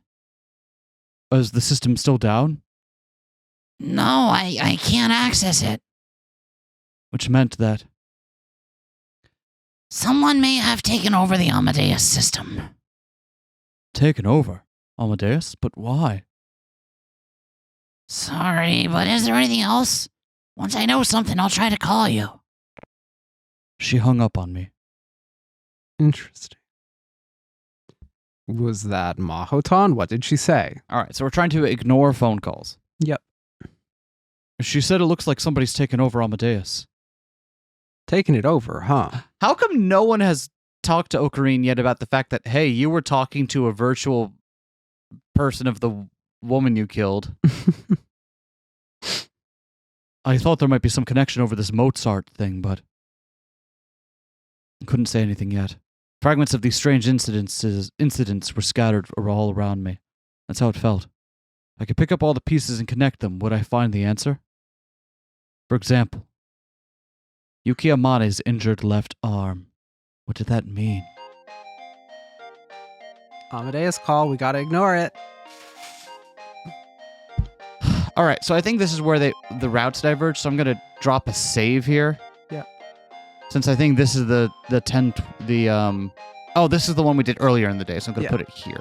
Speaker 1: Is the system still down?
Speaker 3: No, I can't access it.
Speaker 1: Which meant that
Speaker 3: Someone may have taken over the Amadeus system.
Speaker 1: taken over Amadeus, but why?
Speaker 3: Sorry, but is there anything else? Once I know something, I'll try to call you.
Speaker 1: She hung up on me.
Speaker 2: Interesting. Was that Mahotan? What did she say?
Speaker 1: All right, so we're trying to ignore phone calls.
Speaker 2: Yep.
Speaker 1: She said it looks like somebody's taken over Amadeus.
Speaker 2: Taking it over, huh?
Speaker 1: How come no one has talked to Ocarine yet about the fact that, hey, you were talking to a virtual person of the woman you killed? I thought there might be some connection over this Mozart thing, but I couldn't say anything yet. Fragments of these strange incidents were scattered all around me. That's how it felt. I could pick up all the pieces and connect them. Would I find the answer? For example, Yuki Amane's injured left arm. What did that mean?
Speaker 2: Amadeus call, we gotta ignore it.
Speaker 1: All right, so I think this is where the routes diverge, so I'm going to drop a save here.
Speaker 2: Yeah.
Speaker 1: Since I think this is this is the one we did earlier in the day, so I'm going to put it here.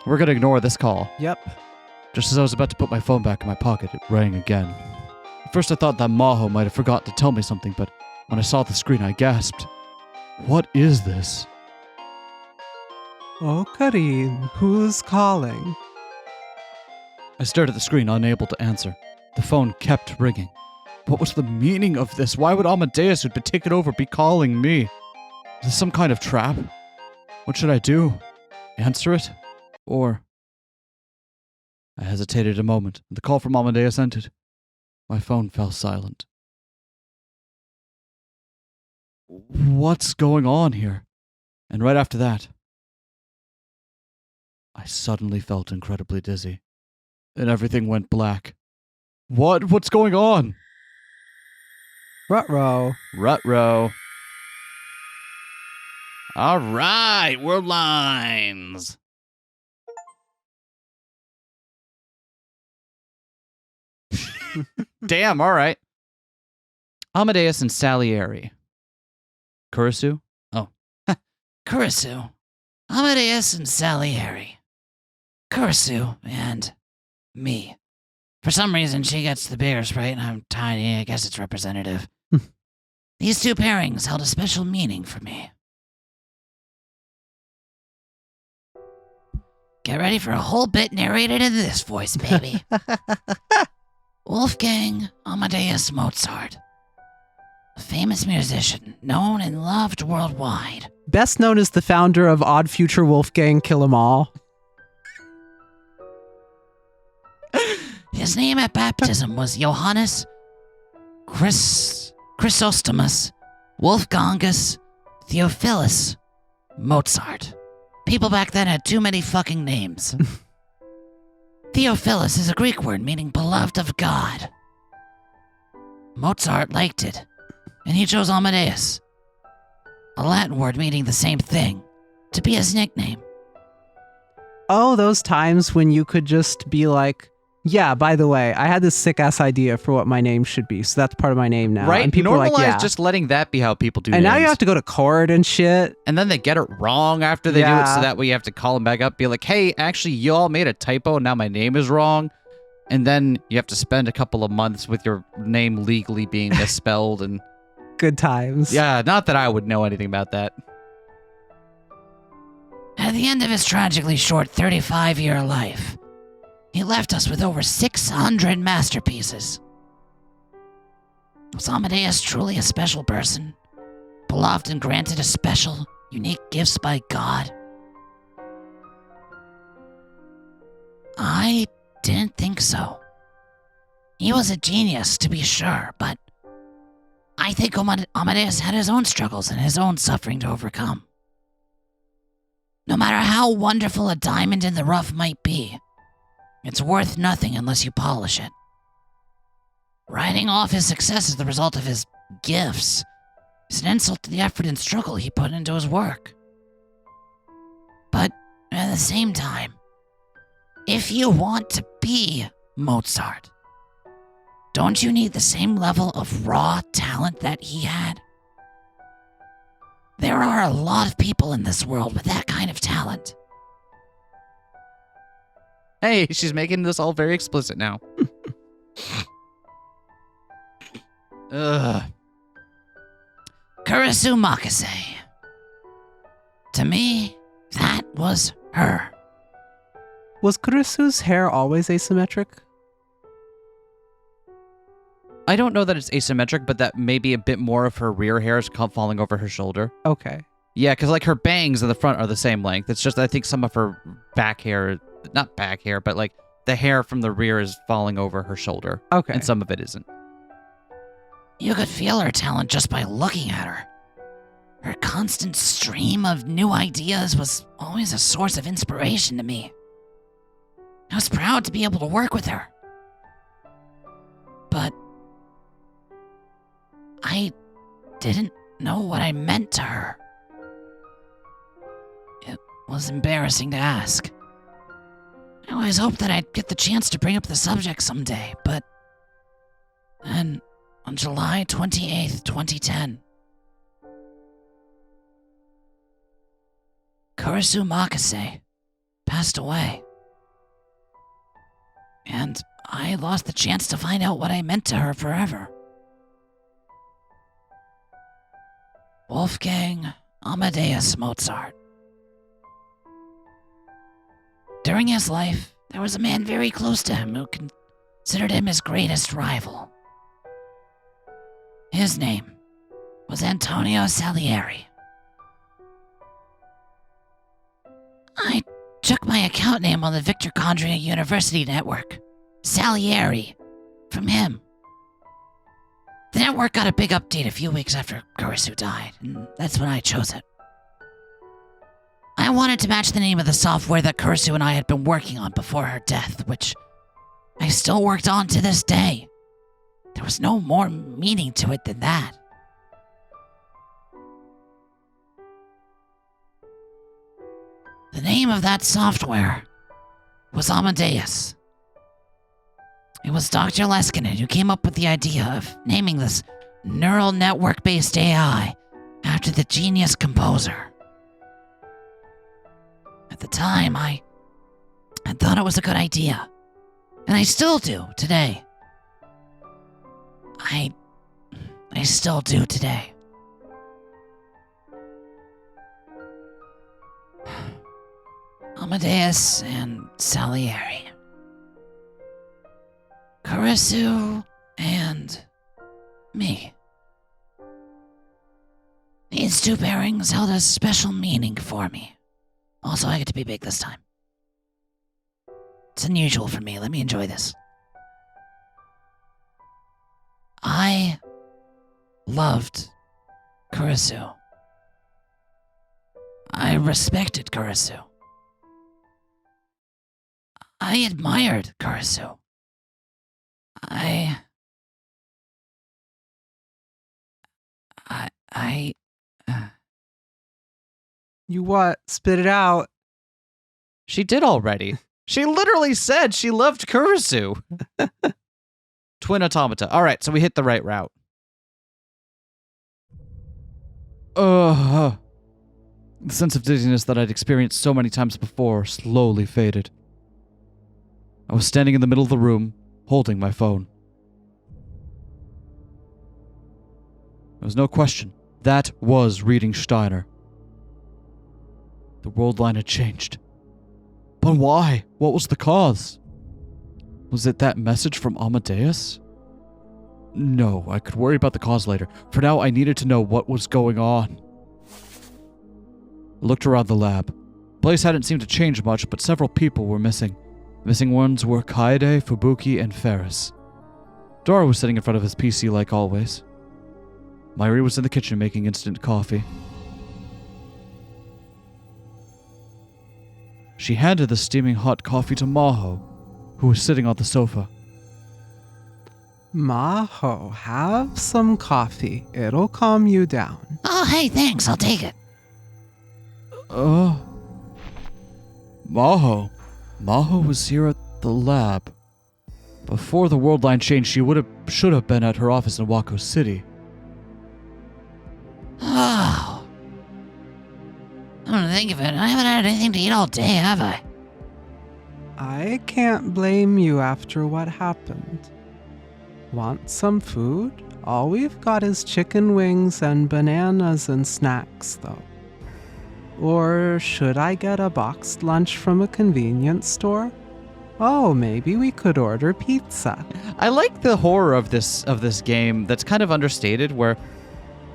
Speaker 1: We're going to ignore this call.
Speaker 2: Yep.
Speaker 1: Just as I was about to put my phone back in my pocket, it rang again. At first I thought that Maho might have forgotten to tell me something, but when I saw the screen, I gasped. What is this?
Speaker 2: Ocarine, who's calling?
Speaker 1: I stared at the screen, unable to answer. The phone kept ringing. What was the meaning of this? Why would Amadeus, who'd been taken over, be calling me? Is this some kind of trap? What should I do? Answer it? Or... I hesitated a moment, and the call from Amadeus ended. My phone fell silent. What's going on here? And right after that, I suddenly felt incredibly dizzy, and everything went black. What's going on?
Speaker 2: Ruh-roh.
Speaker 1: Ruh-roh.
Speaker 4: All right, worldlines.
Speaker 1: Damn, all right. Amadeus and Salieri. Kurisu? Oh.
Speaker 3: Kurisu. Amadeus and Salieri. Kurisu and me. For some reason, she gets the bigger sprite and I'm tiny. I guess it's representative. These two pairings held a special meaning for me. Get ready for a whole bit narrated in this voice, baby. Wolfgang Amadeus Mozart. A famous musician, known and loved worldwide.
Speaker 2: Best known as the founder of Odd Future Wolfgang Kill 'Em All.
Speaker 3: His name at baptism was Johannes Chrysostomus Wolfgangus Theophilus Mozart. People back then had too many fucking names. Theophilus is a Greek word meaning beloved of God. Mozart liked it, and he chose Amadeus, a Latin word meaning the same thing, to be his nickname.
Speaker 2: Oh, those times when you could just be like, yeah, by the way, I had this sick-ass idea for what my name should be, so that's part of my name now.
Speaker 1: Right?
Speaker 2: And people
Speaker 1: Normalize
Speaker 2: are like, yeah.
Speaker 1: just letting that be how people do
Speaker 2: And
Speaker 1: names.
Speaker 2: now you have to go to court and shit.
Speaker 1: And then they get it wrong after they do it,
Speaker 2: Yeah.
Speaker 1: so that way you have to call them back up, be like, hey, actually, you all made a typo, and now my name is wrong. And then you have to spend a couple of months with your name legally being misspelled. And
Speaker 2: Good times.
Speaker 1: yeah, not that I would know anything about that.
Speaker 3: At the end of his tragically short 35-year life, he left us with over 600 masterpieces. Was Amadeus truly a special person? Beloved and granted a special, unique gifts by God? I didn't think so. He was a genius, to be sure, but I think Amadeus had his own struggles and his own suffering to overcome. No matter how wonderful a diamond in the rough might be, it's worth nothing unless you polish it. Writing off his success as the result of his gifts is an insult to the effort and struggle he put into his work. But at the same time, if you want to be Mozart, don't you need the same level of raw talent that he had? There are a lot of people in this world with that kind of talent.
Speaker 4: Hey, she's making this all very explicit now. Ugh.
Speaker 3: Kurisu Makise. To me, that was her.
Speaker 2: Was Kurisu's hair always asymmetric?
Speaker 4: I don't know that it's asymmetric, but that maybe a bit more of her rear hair is falling over her shoulder.
Speaker 2: Okay.
Speaker 4: Yeah, because like her bangs in the front are the same length. It's just I think some of her back hair, not back hair, but like the hair from the rear is falling over her shoulder.
Speaker 2: Okay.
Speaker 4: And some of it isn't.
Speaker 3: You could feel her talent just by looking at her. Her constant stream of new ideas was always a source of inspiration to me. I was proud to be able to work with her. But I didn't know what I meant to her. It was embarrassing to ask. I always hoped that I'd get the chance to bring up the subject someday, but then on July 28th, 2010, Kurisu Makise passed away. And I lost the chance to find out what I meant to her forever. Wolfgang Amadeus Mozart. During his life, there was a man very close to him who considered him his greatest rival. His name was Antonio Salieri. I took my account name on the Victor Condria University network, Salieri, from him. The network got a big update a few weeks after Kurisu died, and that's when I chose it. I wanted to match the name of the software that Kurisu and I had been working on before her death, which I still worked on to this day. There was no more meaning to it than that. The name of that software was Amadeus. It was Dr. Leskinen who came up with the idea of naming this neural network-based AI after the genius composer. At the time, I thought it was a good idea, and I still do today. I still do today. Amadeus and Salieri. Kurisu and me. These two pairings held a special meaning for me. Also, I get to be big this time. It's unusual for me. Let me enjoy this. I loved Kurisu. I respected Kurisu. I admired Kurisu.
Speaker 2: You what? Spit it out.
Speaker 4: She did already. She literally said she loved Kurisu. Twin automata. All right, so we hit the right route. The sense of dizziness that I'd experienced so many times before slowly faded. I was standing in the middle of the room, holding my phone. There was no question. That was reading Steiner. The world line had changed. But why? What was the cause? Was it that message from Amadeus? No, I could worry about the cause later. For now, I needed to know what was going on. I looked around the lab. The place hadn't seemed to change much, but several people were missing. The missing ones were Kaede, Fubuki, and Ferris. Dora was sitting in front of his PC like always. Mairi was in the kitchen making instant coffee. She handed the steaming hot coffee to Maho, who was sitting on the sofa.
Speaker 2: Maho, have some coffee. It'll calm you down.
Speaker 3: Oh, hey, thanks. I'll take it.
Speaker 4: Maho. Maho was here at the lab. Before the world line changed, she should have been at her office in Wako City.
Speaker 3: Oh. I'm gonna think of it. I haven't had anything to eat all day, have I?
Speaker 2: I can't blame you after what happened. Want some food? All we've got is chicken wings and bananas and snacks, though. Or should I get a boxed lunch from a convenience store? Oh, maybe we could order pizza.
Speaker 4: I like the horror of this game that's kind of understated, where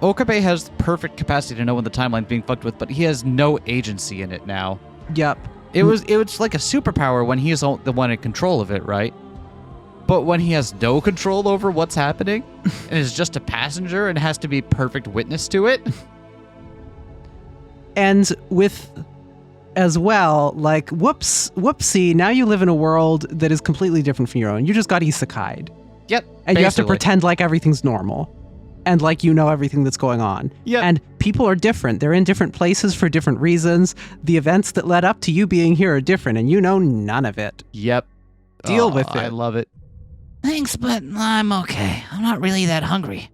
Speaker 4: Okabe has perfect capacity to know when the timeline's being fucked with, but he has no agency in it now.
Speaker 2: Yep.
Speaker 4: It was like a superpower when he's the one in control of it, right? But when he has no control over what's happening and is just a passenger and has to be perfect witness to it.
Speaker 2: And with, as well, like, whoopsie, now you live in a world that is completely different from your own. You just got isekai'd.
Speaker 4: Yep.
Speaker 2: And you have to pretend like everything's normal. And like you know everything that's going on.
Speaker 4: Yep.
Speaker 2: And people are different. They're in different places for different reasons. The events that led up to you being here are different, and you know none of it.
Speaker 4: Yep.
Speaker 2: Deal with it.
Speaker 4: I love it.
Speaker 3: Thanks, but I'm okay. I'm not really that hungry.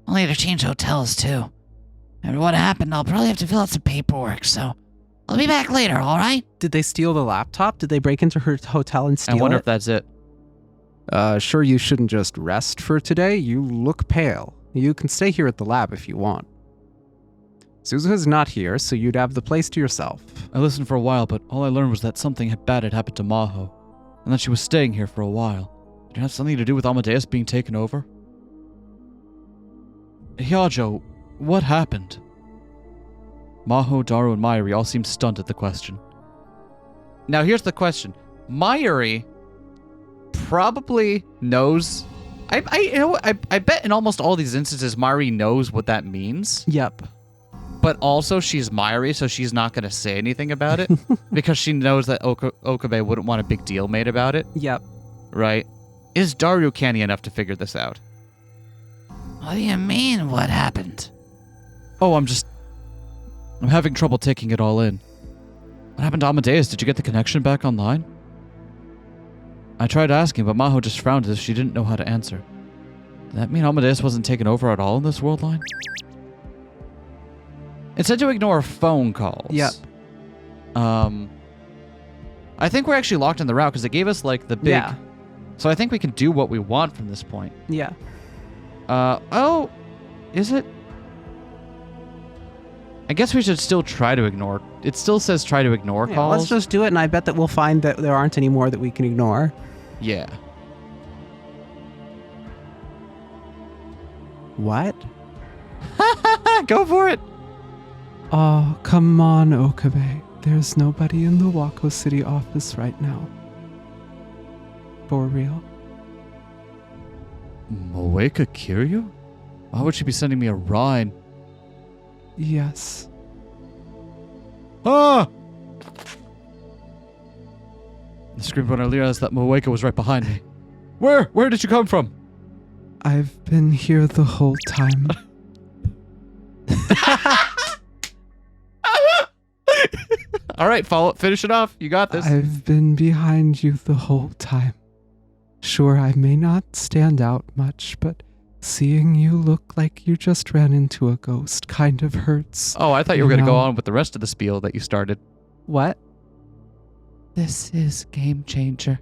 Speaker 3: I'll need to change hotels, too. After what happened, I'll probably have to fill out some paperwork, so I'll be back later, all right?
Speaker 2: Did they steal the laptop? Did they break into her hotel and steal it?
Speaker 4: I wonder if that's it.
Speaker 2: Sure you shouldn't just rest for today. You look pale. You can stay here at the lab if you want. Suzuha's not here, so you'd have the place to yourself.
Speaker 1: I listened for a while, but all I learned was that something bad had happened to Maho, and that she was staying here for a while. Did it have something to do with Amadeus being taken over? Hyajo, what happened? Maho, Daru, and Mayuri all seemed stunned at the question.
Speaker 4: Now here's the question. Mayuri probably knows. I bet in almost all these instances, Mayuri knows what that means.
Speaker 2: Yep.
Speaker 4: But also she's Mayuri, so she's not going to say anything about it because she knows that Okabe wouldn't want a big deal made about it.
Speaker 2: Yep.
Speaker 4: Right? Is Daru canny enough to figure this out?
Speaker 3: What do you mean, what happened?
Speaker 1: Oh, I'm having trouble taking it all in. What happened to Amadeus? Did you get the connection back online? I tried asking, but Maho just frowned as if she didn't know how to answer. Did that mean Amadeus wasn't taken over at all in this world line?
Speaker 4: It said to ignore phone calls.
Speaker 2: Yep.
Speaker 4: I think we're actually locked in the route because it gave us like the big...
Speaker 2: Yeah.
Speaker 4: So I think we can do what we want from this point.
Speaker 2: Yeah.
Speaker 4: Oh, is it? I guess we should still try to ignore. It still says try to ignore
Speaker 2: Yeah,
Speaker 4: calls.
Speaker 2: let's just do it, and I bet that we'll find that there aren't any more that we can ignore.
Speaker 4: Yeah.
Speaker 2: What?
Speaker 4: Go for it.
Speaker 2: Oh, come on, Okabe. There's nobody in the Wako City office right now. For real.
Speaker 1: Moeka Kiryu? Why would she be sending me a ride?
Speaker 2: Yes.
Speaker 1: Ah! I screamed when I realized that Moeka was right behind me. Where did you come from?
Speaker 2: I've been here the whole time.
Speaker 4: All right, finish it off. You got this.
Speaker 2: I've been behind you the whole time. Sure, I may not stand out much, but seeing you look like you just ran into a ghost kind of hurts.
Speaker 4: Oh, I thought you were going to go on with the rest of the spiel that you started.
Speaker 2: What?
Speaker 1: This is Game Changer.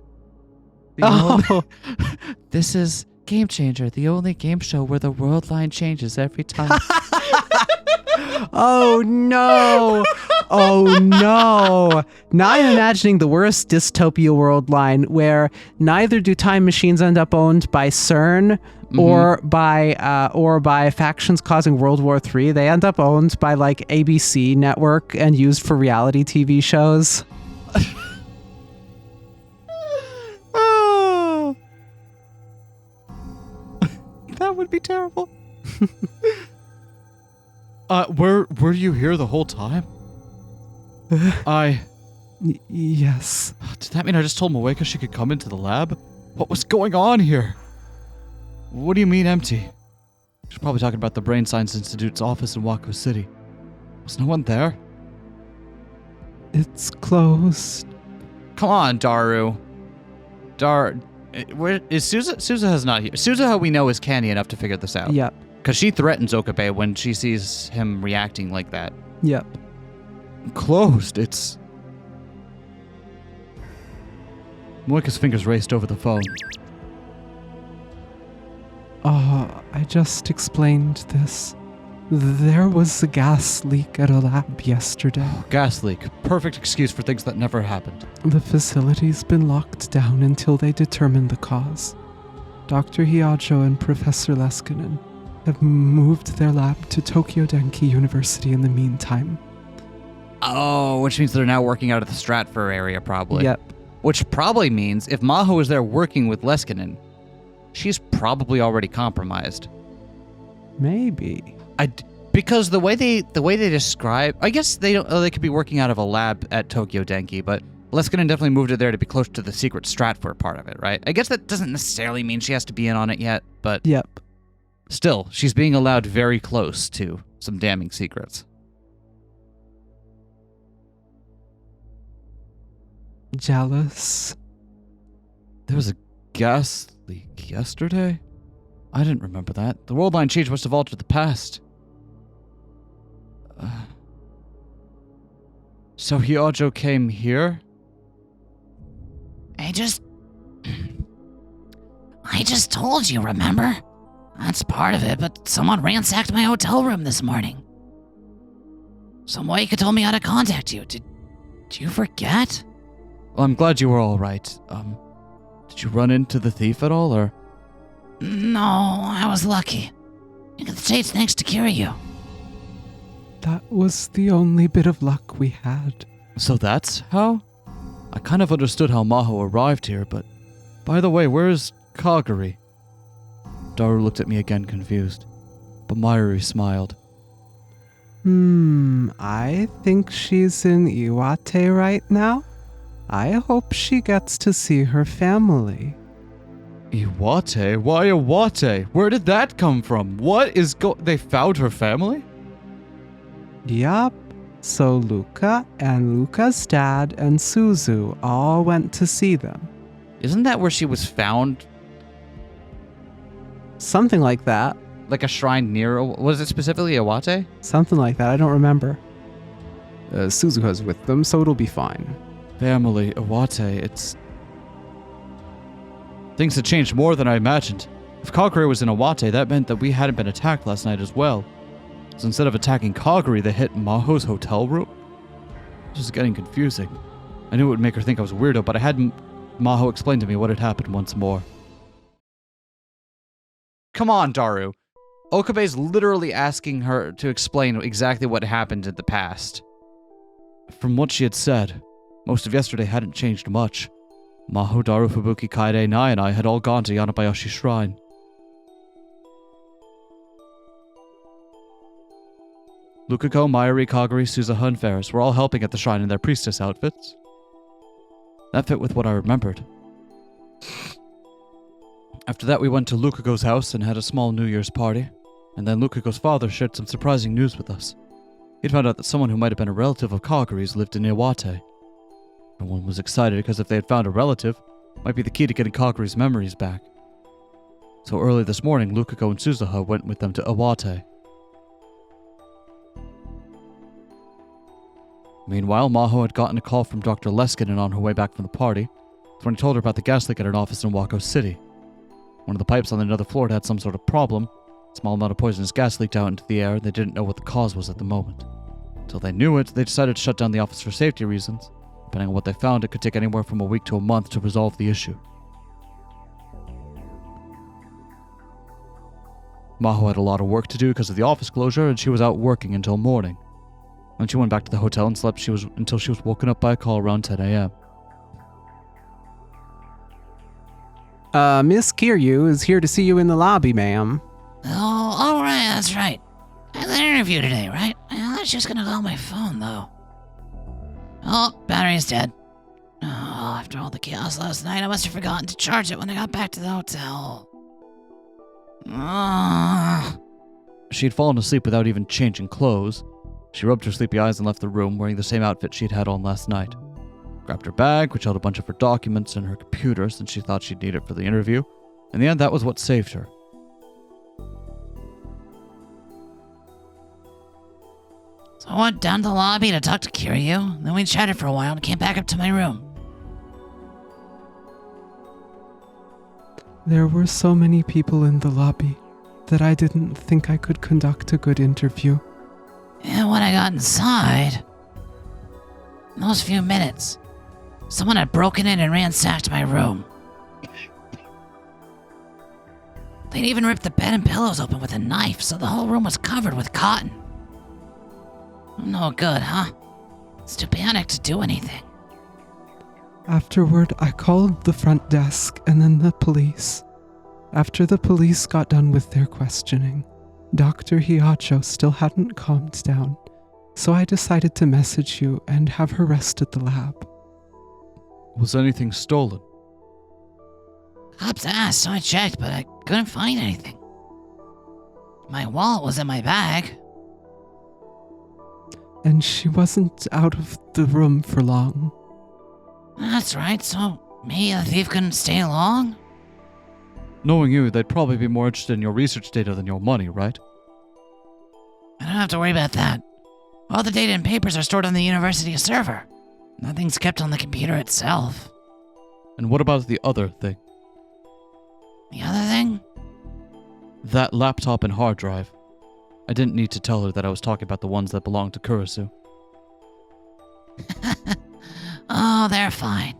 Speaker 4: This is Game Changer, the only game show where the world line changes every time.
Speaker 2: Oh no! Oh no! Now I'm imagining the worst dystopia world line where neither do time machines end up owned by CERN or by factions causing World War III. They end up owned by like ABC network and used for reality TV shows.
Speaker 4: Oh. That would be terrible.
Speaker 1: Were you here the whole time?
Speaker 2: Yes.
Speaker 1: Did that mean I just told Moeka she could come into the lab? What was going on here? What do you mean empty? She's probably talking about the Brain Science Institute's office in Wako City. Was no one there?
Speaker 2: It's closed.
Speaker 4: Come on, Daru. Where is Suzuha? Suzuha's not here. Suzuha we know is canny enough to figure this out.
Speaker 2: Yep.
Speaker 4: Because she threatens Okabe when she sees him reacting like that.
Speaker 2: Yep.
Speaker 1: Closed. It's... Moika's fingers raced over the phone.
Speaker 2: I just explained this. There was a gas leak at a lab yesterday.
Speaker 1: Gas leak. Perfect excuse for things that never happened.
Speaker 2: The facility's been locked down until they determine the cause. Dr. Hiajo and Professor Leskinen have moved their lab to Tokyo Denki University in the meantime.
Speaker 4: Oh, which means they're now working out of the Stratford area, probably.
Speaker 2: Yep.
Speaker 4: Which probably means if Maho is there working with Leskinen, she's probably already compromised.
Speaker 2: Maybe.
Speaker 4: Because the way they describe, I guess they could be working out of a lab at Tokyo Denki, but Leskinen definitely moved her there to be close to the secret Stratford part of it, right? I guess that doesn't necessarily mean she has to be in on it yet, but
Speaker 2: Yep.
Speaker 4: still, she's being allowed very close to some damning secrets.
Speaker 2: Jealous.
Speaker 1: There was a gas leak yesterday? I didn't remember that. The worldline change must have altered the past. So Hiajo came here?
Speaker 3: I just told you, remember? That's part of it, but someone ransacked my hotel room this morning. Some Moika told me how to contact you. Did you forget?
Speaker 1: Well, I'm glad you were all right. Did you run into the thief at all, or?
Speaker 3: No, I was lucky. I got the tapes thanks to Kiryu.
Speaker 2: That was the only bit of luck we had.
Speaker 1: So that's how? I kind of understood how Maho arrived here, but... By the way, where's Kagari? Daru looked at me again, confused. But Mayuri smiled.
Speaker 2: I think she's in Iwate right now. I hope she gets to see her family.
Speaker 1: Iwate? Why Iwate? Where did that come from? What is They found her family?
Speaker 2: Yup. So Luca and Luca's dad and Suzu all went to see them.
Speaker 4: Isn't that where she was found?
Speaker 2: Something like that.
Speaker 4: Like a shrine near, was it specifically Iwate?
Speaker 2: Something like that. I don't remember. Suzuha's with them, so it'll be fine.
Speaker 1: Family, Iwate, it's... Things had changed more than I imagined. If Kagari was in Iwate, that meant that we hadn't been attacked last night as well. So instead of attacking Kagari, they hit Maho's hotel room? This is getting confusing. I knew it would make her think I was a weirdo, but I had Maho explain to me what had happened once more.
Speaker 4: Come on, Daru. Okabe's literally asking her to explain exactly what happened in the past.
Speaker 1: From what she had said, most of yesterday hadn't changed much. Maho, Daru, Fubuki, Kaide, Nai, and I had all gone to Yanabayashi Shrine. Lukako, Mayuri, Kagari, Suzuha, and Ferris were all helping at the shrine in their priestess outfits. That fit with what I remembered. After that, we went to Lukako's house and had a small New Year's party, and then Lukako's father shared some surprising news with us. He'd found out that someone who might have been a relative of Kagari's lived in Iwate. Everyone was excited because if they had found a relative, it might be the key to getting Kagari's memories back. So early this morning, Lukako and Suzuha went with them to Iwate. Meanwhile, Maho had gotten a call from Dr. Leskinen on her way back from the party. That's when he told her about the gas leak at an office in Wako City. One of the pipes on another floor had some sort of problem. A small amount of poisonous gas leaked out into the air, and they didn't know what the cause was at the moment. Until they knew it, they decided to shut down the office for safety reasons. Depending on what they found, it could take anywhere from a week to a month to resolve the issue. Maho had a lot of work to do because of the office closure, and she was out working until morning. When she went back to the hotel and slept until she was woken up by a call around 10 a.m.
Speaker 2: Miss Kiryu is here to see you in the lobby, ma'am.
Speaker 3: Oh, all right, that's right. I had an interview today, right? I was just gonna call my phone, though. Oh, battery's dead. Oh, after all the chaos last night, I must have forgotten to charge it when I got back to the hotel.
Speaker 1: She had fallen asleep without even changing clothes. She rubbed her sleepy eyes and left the room wearing the same outfit she'd had on last night. Grabbed her bag, which held a bunch of her documents and her computer since she thought she'd need it for the interview. In the end, that was what saved her.
Speaker 3: So I went down to the lobby to talk to Kiryu, then we chatted for a while and came back up to my room.
Speaker 2: There were so many people in the lobby that I didn't think I could conduct a good interview.
Speaker 3: And when I got inside, in those few minutes, someone had broken in and ransacked my room. They'd even ripped the bed and pillows open with a knife, so the whole room was covered with cotton. No good, huh? It's too panicked to do anything.
Speaker 2: Afterward, I called the front desk and then the police. After the police got done with their questioning, Dr. Hiacho still hadn't calmed down, so I decided to message you and have her rest at the lab.
Speaker 1: Was anything stolen?
Speaker 3: Cops asked, so I checked, but I couldn't find anything. My wallet was in my bag.
Speaker 2: And she wasn't out of the room for long.
Speaker 3: That's right, so maybe the thief couldn't stay long?
Speaker 1: Knowing you, they'd probably be more interested in your research data than your money, right?
Speaker 3: I don't have to worry about that. All the data and papers are stored on the university server. Nothing's kept on the computer itself.
Speaker 1: And what about the other thing?
Speaker 3: The other thing?
Speaker 1: That laptop and hard drive. I didn't need to tell her that I was talking about the ones that belonged to Kurisu.
Speaker 3: Oh, they're fine.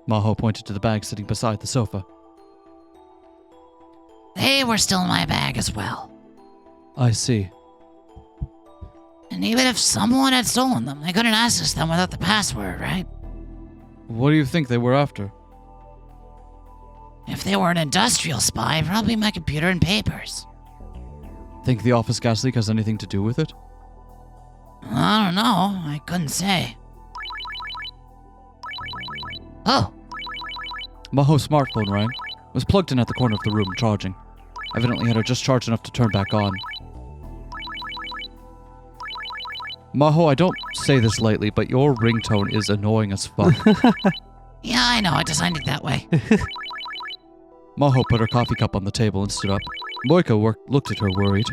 Speaker 1: Maho pointed to the bag sitting beside the sofa.
Speaker 3: They were still in my bag as well.
Speaker 1: I see.
Speaker 3: And even if someone had stolen them, they couldn't access them without the password, right?
Speaker 1: What do you think they were after?
Speaker 3: If they were an industrial spy, probably my computer and papers.
Speaker 1: Think the office gas leak has anything to do with it?
Speaker 3: I don't know. I couldn't say. Oh,
Speaker 1: Maho's smartphone rang. It was plugged in at the corner of the room, charging. Evidently had it just charged enough to turn back on. Maho, I don't say this lightly, but your ringtone is annoying as fuck.
Speaker 3: yeah, I know. I designed it that way.
Speaker 1: Maho put her coffee cup on the table and stood up. Moika looked at her worried.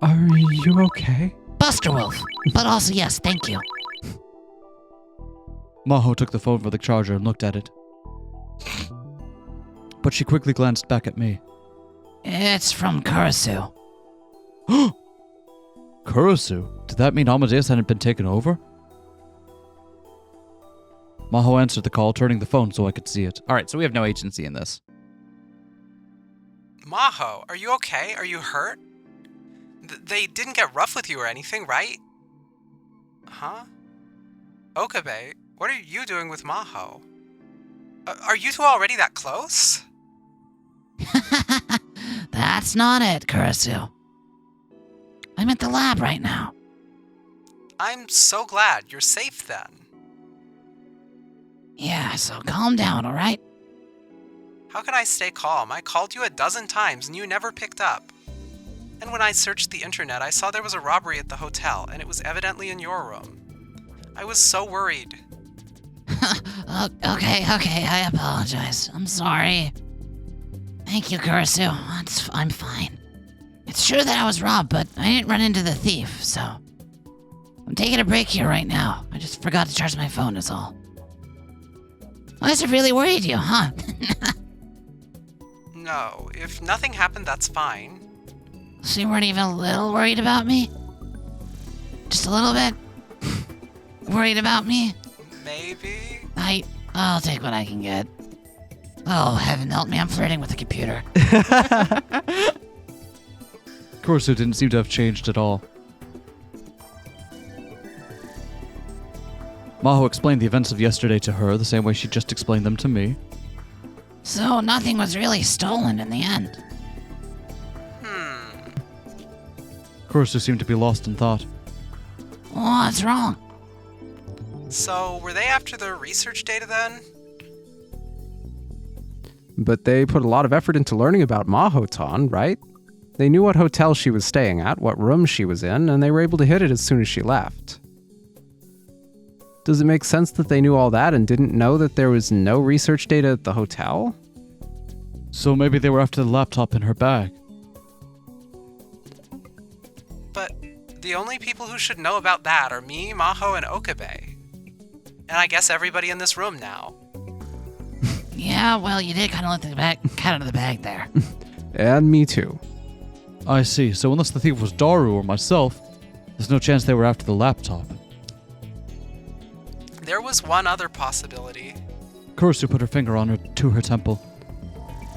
Speaker 2: Are you okay?
Speaker 3: Buster Wolf. But also, yes, thank you.
Speaker 1: Maho took the phone for the charger and looked at it. But she quickly glanced back at me.
Speaker 3: It's from Kurisu.
Speaker 1: Kurisu? Did that mean Amadeus hadn't been taken over? Maho answered the call, turning the phone so I could see it. Alright, so we have no agency in this.
Speaker 5: Maho, are you okay? Are you hurt? They didn't get rough with you or anything, right? Huh? Okabe, what are you doing with Maho? Are you two already that close?
Speaker 3: That's not it, Kurisu. I'm at the lab right now.
Speaker 5: I'm so glad you're safe then.
Speaker 3: Yeah, so calm down, alright?
Speaker 5: How can I stay calm? I called you a dozen times and you never picked up. And when I searched the internet, I saw there was a robbery at the hotel, and it was evidently in your room. I was so worried.
Speaker 3: Okay, I apologize. I'm sorry. Thank you, Kurisu. I'm fine. It's true that I was robbed, but I didn't run into the thief, so... I'm taking a break here right now. I just forgot to charge my phone, is all. I must have really worried you, huh?
Speaker 5: No, if nothing happened, that's fine.
Speaker 3: So you weren't even a little worried about me? Just a little bit? Worried about me?
Speaker 5: Maybe?
Speaker 3: I'll take what I can get. Oh, heaven help me, I'm flirting with the computer.
Speaker 1: Kurisu didn't seem to have changed at all. Maho explained the events of yesterday to her the same way she just explained them to me.
Speaker 3: So nothing was really stolen in the end.
Speaker 1: Kurisu seemed to be lost in thought.
Speaker 3: What's wrong?
Speaker 5: So, were they after the research data then?
Speaker 2: But they put a lot of effort into learning about Maho-tan, right? They knew what hotel she was staying at, what room she was in, and they were able to hit it as soon as she left. Does it make sense that they knew all that and didn't know that there was no research data at the hotel?
Speaker 1: So maybe they were after the laptop in her bag.
Speaker 5: But the only people who should know about that are me, Maho, and Okabe. And I guess everybody in this room now.
Speaker 3: Yeah, well, you did kind of let the cat out of the bag there.
Speaker 2: And me too.
Speaker 1: I see. So unless the thief was Daru or myself, there's no chance they were after the laptop.
Speaker 5: There was one other possibility.
Speaker 1: Kurisu put her finger on her to her temple.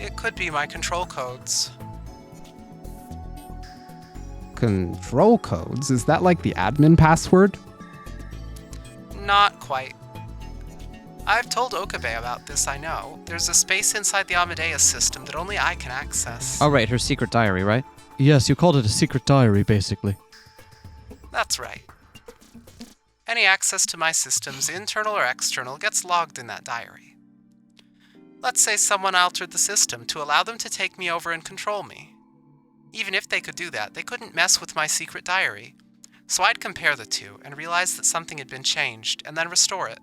Speaker 5: It could be my control codes.
Speaker 2: Control codes? Is that like the admin password?
Speaker 5: Not quite. I've told Okabe about this, I know. There's a space inside the Amadeus system that only I can access.
Speaker 4: Oh, right, her secret diary, right?
Speaker 1: Yes, you called it a secret diary, basically.
Speaker 5: That's right. Any access to my systems, internal or external, gets logged in that diary. Let's say someone altered the system to allow them to take me over and control me. Even if they could do that, they couldn't mess with my secret diary. So I'd compare the two and realize that something had been changed, and then restore it.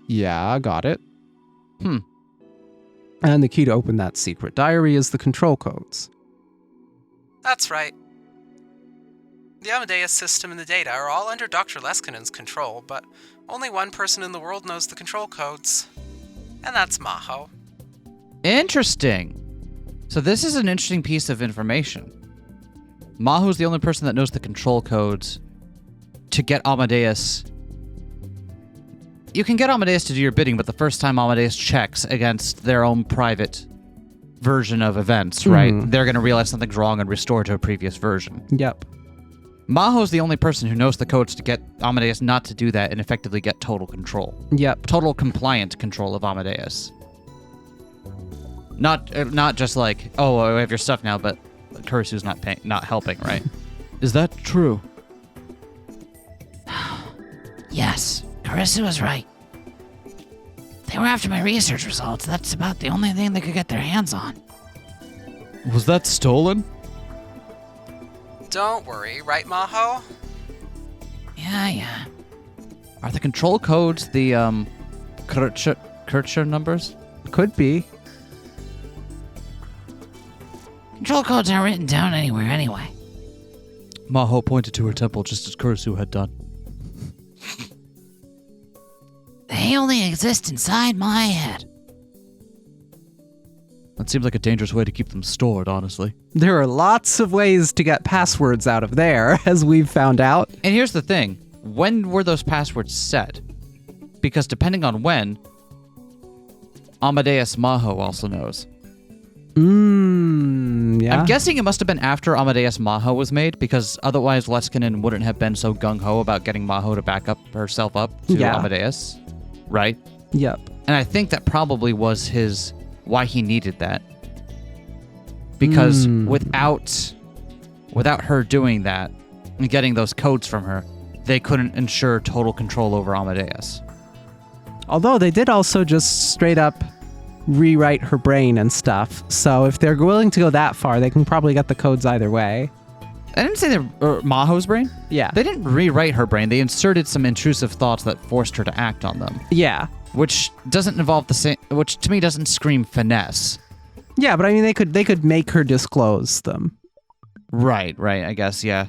Speaker 2: Yeah, got it. And the key to open that secret diary is the control codes.
Speaker 5: That's right. The Amadeus system and the data are all under Dr. Leskinen's control, but only one person in the world knows the control codes. And that's Maho.
Speaker 4: Interesting. So this is an interesting piece of information. Maho's the only person that knows the control codes to get Amadeus. You can get Amadeus to do your bidding, but the first time Amadeus checks against their own private version of events, right? They're going to realize something's wrong and restore to a previous version.
Speaker 2: Yep.
Speaker 4: Maho's the only person who knows the codes to get Amadeus not to do that and effectively get total control.
Speaker 2: Yep.
Speaker 4: Total compliant control of Amadeus. Not just like, oh, I have your stuff now, but Kurisu's not helping, right?
Speaker 1: Is that true?
Speaker 3: Yes, Kurisu was right. They were after my research results. That's about the only thing they could get their hands on.
Speaker 1: Was that stolen?
Speaker 5: Don't worry, right, Maho?
Speaker 3: Yeah.
Speaker 4: Are the control codes the Kircher numbers?
Speaker 2: Could be.
Speaker 3: Control codes aren't written down anywhere anyway.
Speaker 1: Maho pointed to her temple just as Kurisu had done.
Speaker 3: They only exist inside my head.
Speaker 1: That seems like a dangerous way to keep them stored, honestly.
Speaker 2: There are lots of ways to get passwords out of there, as we've found out.
Speaker 4: And here's the thing. When were those passwords set? Because depending on when, Amadeus Maho also knows.
Speaker 2: Yeah.
Speaker 4: I'm guessing it must have been after Amadeus Maho was made, because otherwise Leskinen wouldn't have been so gung-ho about getting Maho to back up herself up to Amadeus. Right?
Speaker 2: Yep.
Speaker 4: And I think that probably was why he needed that. Because without her doing that and getting those codes from her, they couldn't ensure total control over Amadeus.
Speaker 2: Although they did also just straight up rewrite her brain and stuff. So if they're willing to go that far, they can probably get the codes either way.
Speaker 4: I didn't say Maho's brain.
Speaker 2: Yeah.
Speaker 4: They didn't rewrite her brain. They inserted some intrusive thoughts that forced her to act on them.
Speaker 2: Yeah.
Speaker 4: Which doesn't involve the same. Which to me doesn't scream finesse.
Speaker 2: Yeah, but I mean, they could make her disclose them.
Speaker 4: Right. I guess, yeah.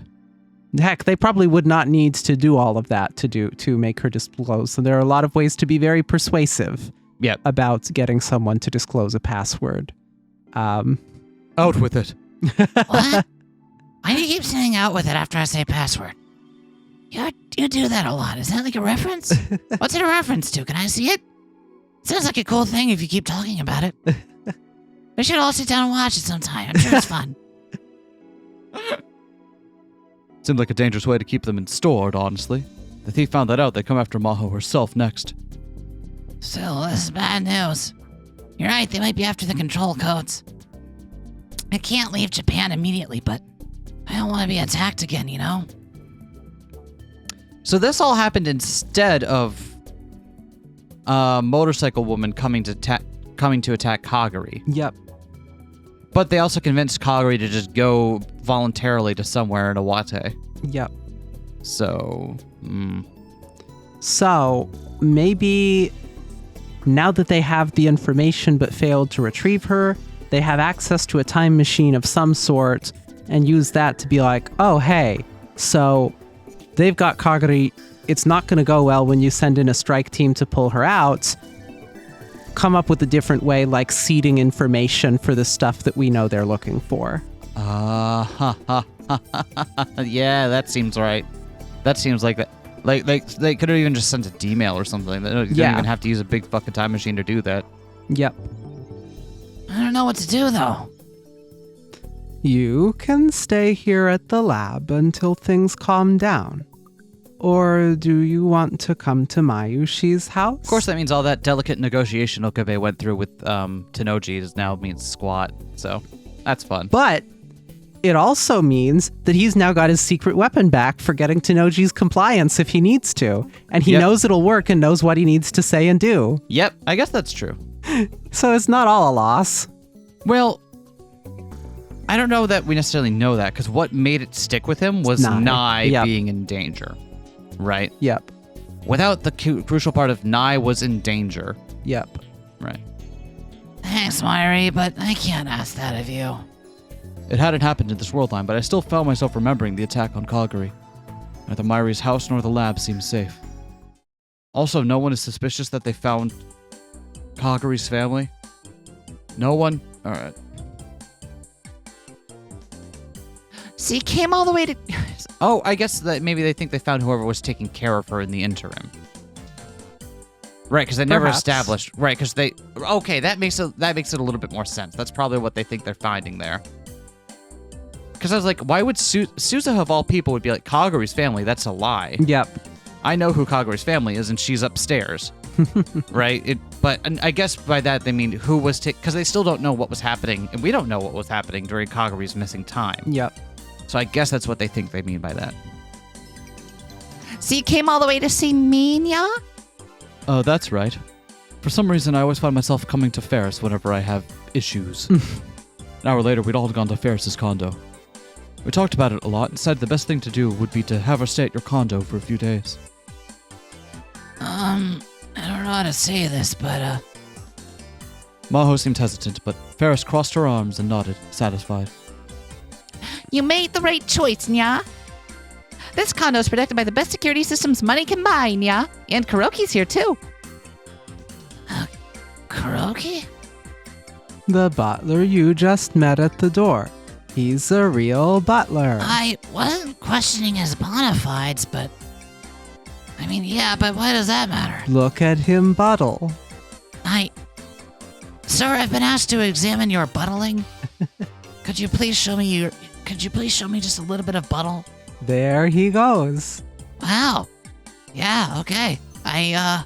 Speaker 2: Heck, they probably would not need to do all of that to make her disclose. So there are a lot of ways to be very persuasive.
Speaker 4: Yep.
Speaker 2: About getting someone to disclose a password.
Speaker 1: Out with it.
Speaker 3: What? Why do you keep saying out with it after I say password? You do that a lot. Is that like a reference? What's it a reference to? Can I see it? Sounds like a cool thing if you keep talking about it. We should all sit down and watch it sometime. I'm sure it's fun.
Speaker 1: Seemed like a dangerous way to keep them stored, honestly. The thief found that out. They come after Maho herself next.
Speaker 3: Still, this is bad news. You're right, they might be after the control codes. I can't leave Japan immediately, but I don't want to be attacked again, you know?
Speaker 4: So this all happened instead of a motorcycle woman coming to attack Kagari.
Speaker 2: Yep.
Speaker 4: But they also convinced Kagari to just go voluntarily to somewhere in Iwate.
Speaker 2: Yep.
Speaker 4: So,
Speaker 2: So, maybe now that they have the information but failed to retrieve her, they have access to a time machine of some sort and use that to be like, oh, hey, so they've got Kagari. It's not going to go well when you send in a strike team to pull her out. come up with a different way, like seeding information for the stuff that we know they're looking for.
Speaker 4: Yeah, that seems right. That seems like that. Like they could have even just sent an email or something. They don't even have to use a big fucking time machine to do that.
Speaker 2: Yep.
Speaker 3: I don't know what to do, though.
Speaker 2: You can stay here at the lab until things calm down. Or do you want to come to Mayushi's house?
Speaker 4: Of course, that means all that delicate negotiation Okabe went through with Tenoji now means squat. So that's fun.
Speaker 2: But it also means that he's now got his secret weapon back for getting Tenoji's compliance if he needs to. And he knows it'll work and knows what he needs to say and do.
Speaker 4: Yep, I guess that's true.
Speaker 2: So it's not all a loss.
Speaker 4: Well, I don't know that we necessarily know that, because what made it stick with him was Nai being in danger, right?
Speaker 2: Yep.
Speaker 4: Without the crucial part of Nai was in danger.
Speaker 2: Yep.
Speaker 4: Right.
Speaker 3: Thanks, Myri, but I can't ask that of you.
Speaker 1: It hadn't happened in this worldline, but I still found myself remembering the attack on Kaguri. Neither Myri's house nor the lab seemed safe. Also, no one is suspicious that they found Kaguri's family? No one? Alright.
Speaker 3: So you came all the way to...
Speaker 4: Oh, I guess that maybe they think they found whoever was taking care of her in the interim. Right, because they never established... Right, because they... Okay, that makes it a little bit more sense. That's probably what they think they're finding there. Because I was like, why would Suzuha of all people would be like, Kaguri's family? That's a lie.
Speaker 2: Yep.
Speaker 4: I know who Kaguri's family is, and she's upstairs. Right? And I guess by that they mean who was... Because they still don't know what was happening, and we don't know what was happening during Kaguri's missing time.
Speaker 2: Yep.
Speaker 4: So I guess that's what they think they mean by that.
Speaker 3: So you came all the way to see me, Nya?
Speaker 1: Oh, that's right. For some reason, I always find myself coming to Ferris whenever I have issues. An hour later, we'd all gone to Ferris's condo. We talked about it a lot and said the best thing to do would be to have her stay at your condo for a few days.
Speaker 3: I don't know how to say this, but,
Speaker 1: Maho seemed hesitant, but Ferris crossed her arms and nodded, satisfied.
Speaker 3: You made the right choice, Nya. This condo is protected by the best security systems money can buy, Nya. And Kuroki's here, too. Kuroki?
Speaker 2: The butler you just met at the door. He's a real butler.
Speaker 3: I wasn't questioning his bona fides, but... I mean, yeah, but why does that matter?
Speaker 2: Look at him buttle.
Speaker 3: Sir, I've been asked to examine your buttling. Could you please show me just a little bit of buttle?
Speaker 2: There he goes.
Speaker 3: Wow. Yeah, okay. I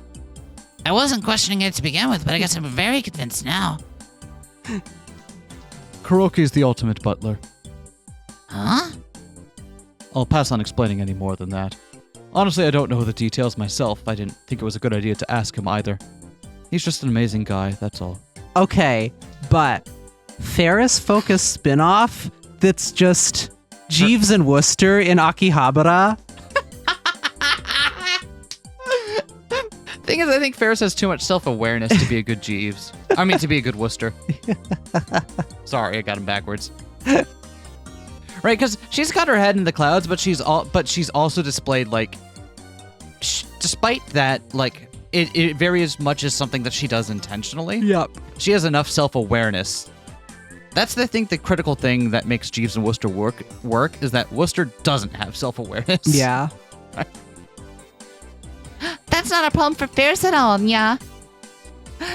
Speaker 3: wasn't questioning it to begin with, but I guess I'm very convinced now.
Speaker 1: Kuroki's the ultimate butler.
Speaker 3: Huh?
Speaker 1: I'll pass on explaining any more than that. Honestly, I don't know the details myself. I didn't think it was a good idea to ask him either. He's just an amazing guy, that's all.
Speaker 2: Okay, but Ferris-focused spin-off that's just Jeeves and Worcester in Akihabara?
Speaker 4: Thing is, I think Ferris has too much self-awareness to be a good Jeeves. I mean, to be a good Worcester. Sorry, I got him backwards. Right, because she's got her head in the clouds, but she's also displayed, like, despite that, like, it very as much as something that she does intentionally.
Speaker 2: Yep.
Speaker 4: She has enough self-awareness. That's, I think, the critical thing that makes Jeeves and Worcester work is that Worcester doesn't have self-awareness.
Speaker 2: Yeah.
Speaker 3: That's not a problem for Ferris at all, Nya.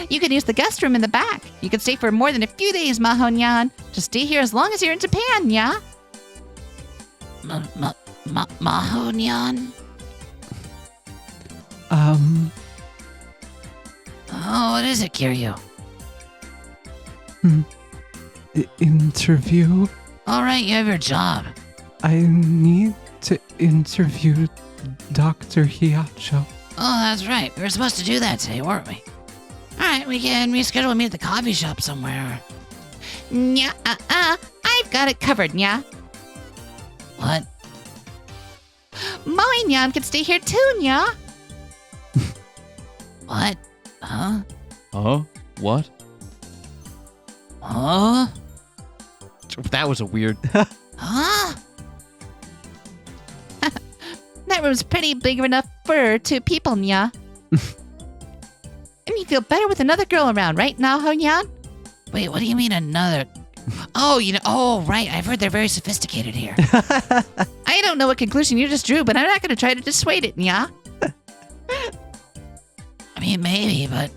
Speaker 3: You can use the guest room in the back. You can stay for more than a few days, Maho Nyan. Just stay here as long as you're in Japan, Nya. Maho Nyan? Oh, what is it, Kiryu?
Speaker 2: Interview?
Speaker 3: Alright, you have your job.
Speaker 2: I need to interview Dr. Hiacho.
Speaker 3: Oh, that's right. We were supposed to do that today, weren't we? Alright, we can reschedule a meet at the coffee shop somewhere. Nya, I've got it covered, Nya. What? Moe Nyan can stay here too, Nya. What? Huh?
Speaker 1: Huh? What?
Speaker 3: Huh?
Speaker 4: That was a weird...
Speaker 3: Huh? That room's pretty big enough for 2 people, Nya. And you feel better with another girl around, right, Naho-nyan? Wait, what do you mean another? Oh, right. I've heard they're very sophisticated here. I don't know what conclusion you just drew, but I'm not going to try to dissuade it, nya. I mean, maybe, but...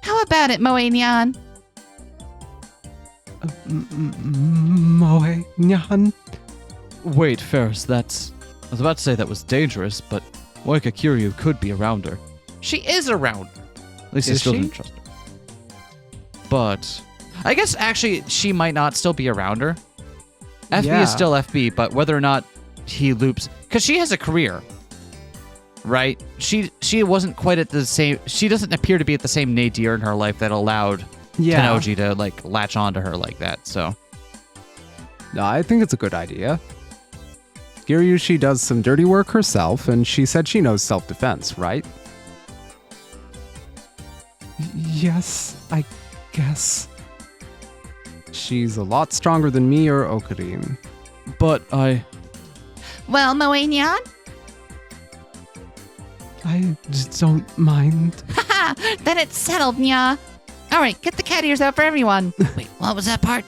Speaker 3: How about it, Moe-nyan?
Speaker 2: Moe-nyan?
Speaker 1: Wait, Ferris, I was about to say that was dangerous, but Moeka Kiryu could be around her.
Speaker 4: She is around her.
Speaker 1: At least he
Speaker 2: Is
Speaker 1: still
Speaker 2: she?
Speaker 1: didn't trust her. But
Speaker 4: I guess actually she might not still be around her. FB
Speaker 2: Yeah.
Speaker 4: is still FB, but whether or not he loops, because she has a career, right? She wasn't quite at the same. She doesn't appear to be at the same nadir in her life that allowed Tenoji to like latch onto her like that. So
Speaker 2: No, I think it's a good idea. Kiryushi does some dirty work herself, and she said she knows self-defense, right? Yes, I guess. She's a lot stronger than me or Okarin.
Speaker 1: But
Speaker 3: Well, Moe-nyan?
Speaker 2: I just don't mind.
Speaker 3: Haha, then it's settled, nya. All right, get the cat ears out for everyone.
Speaker 6: Wait, what was that part?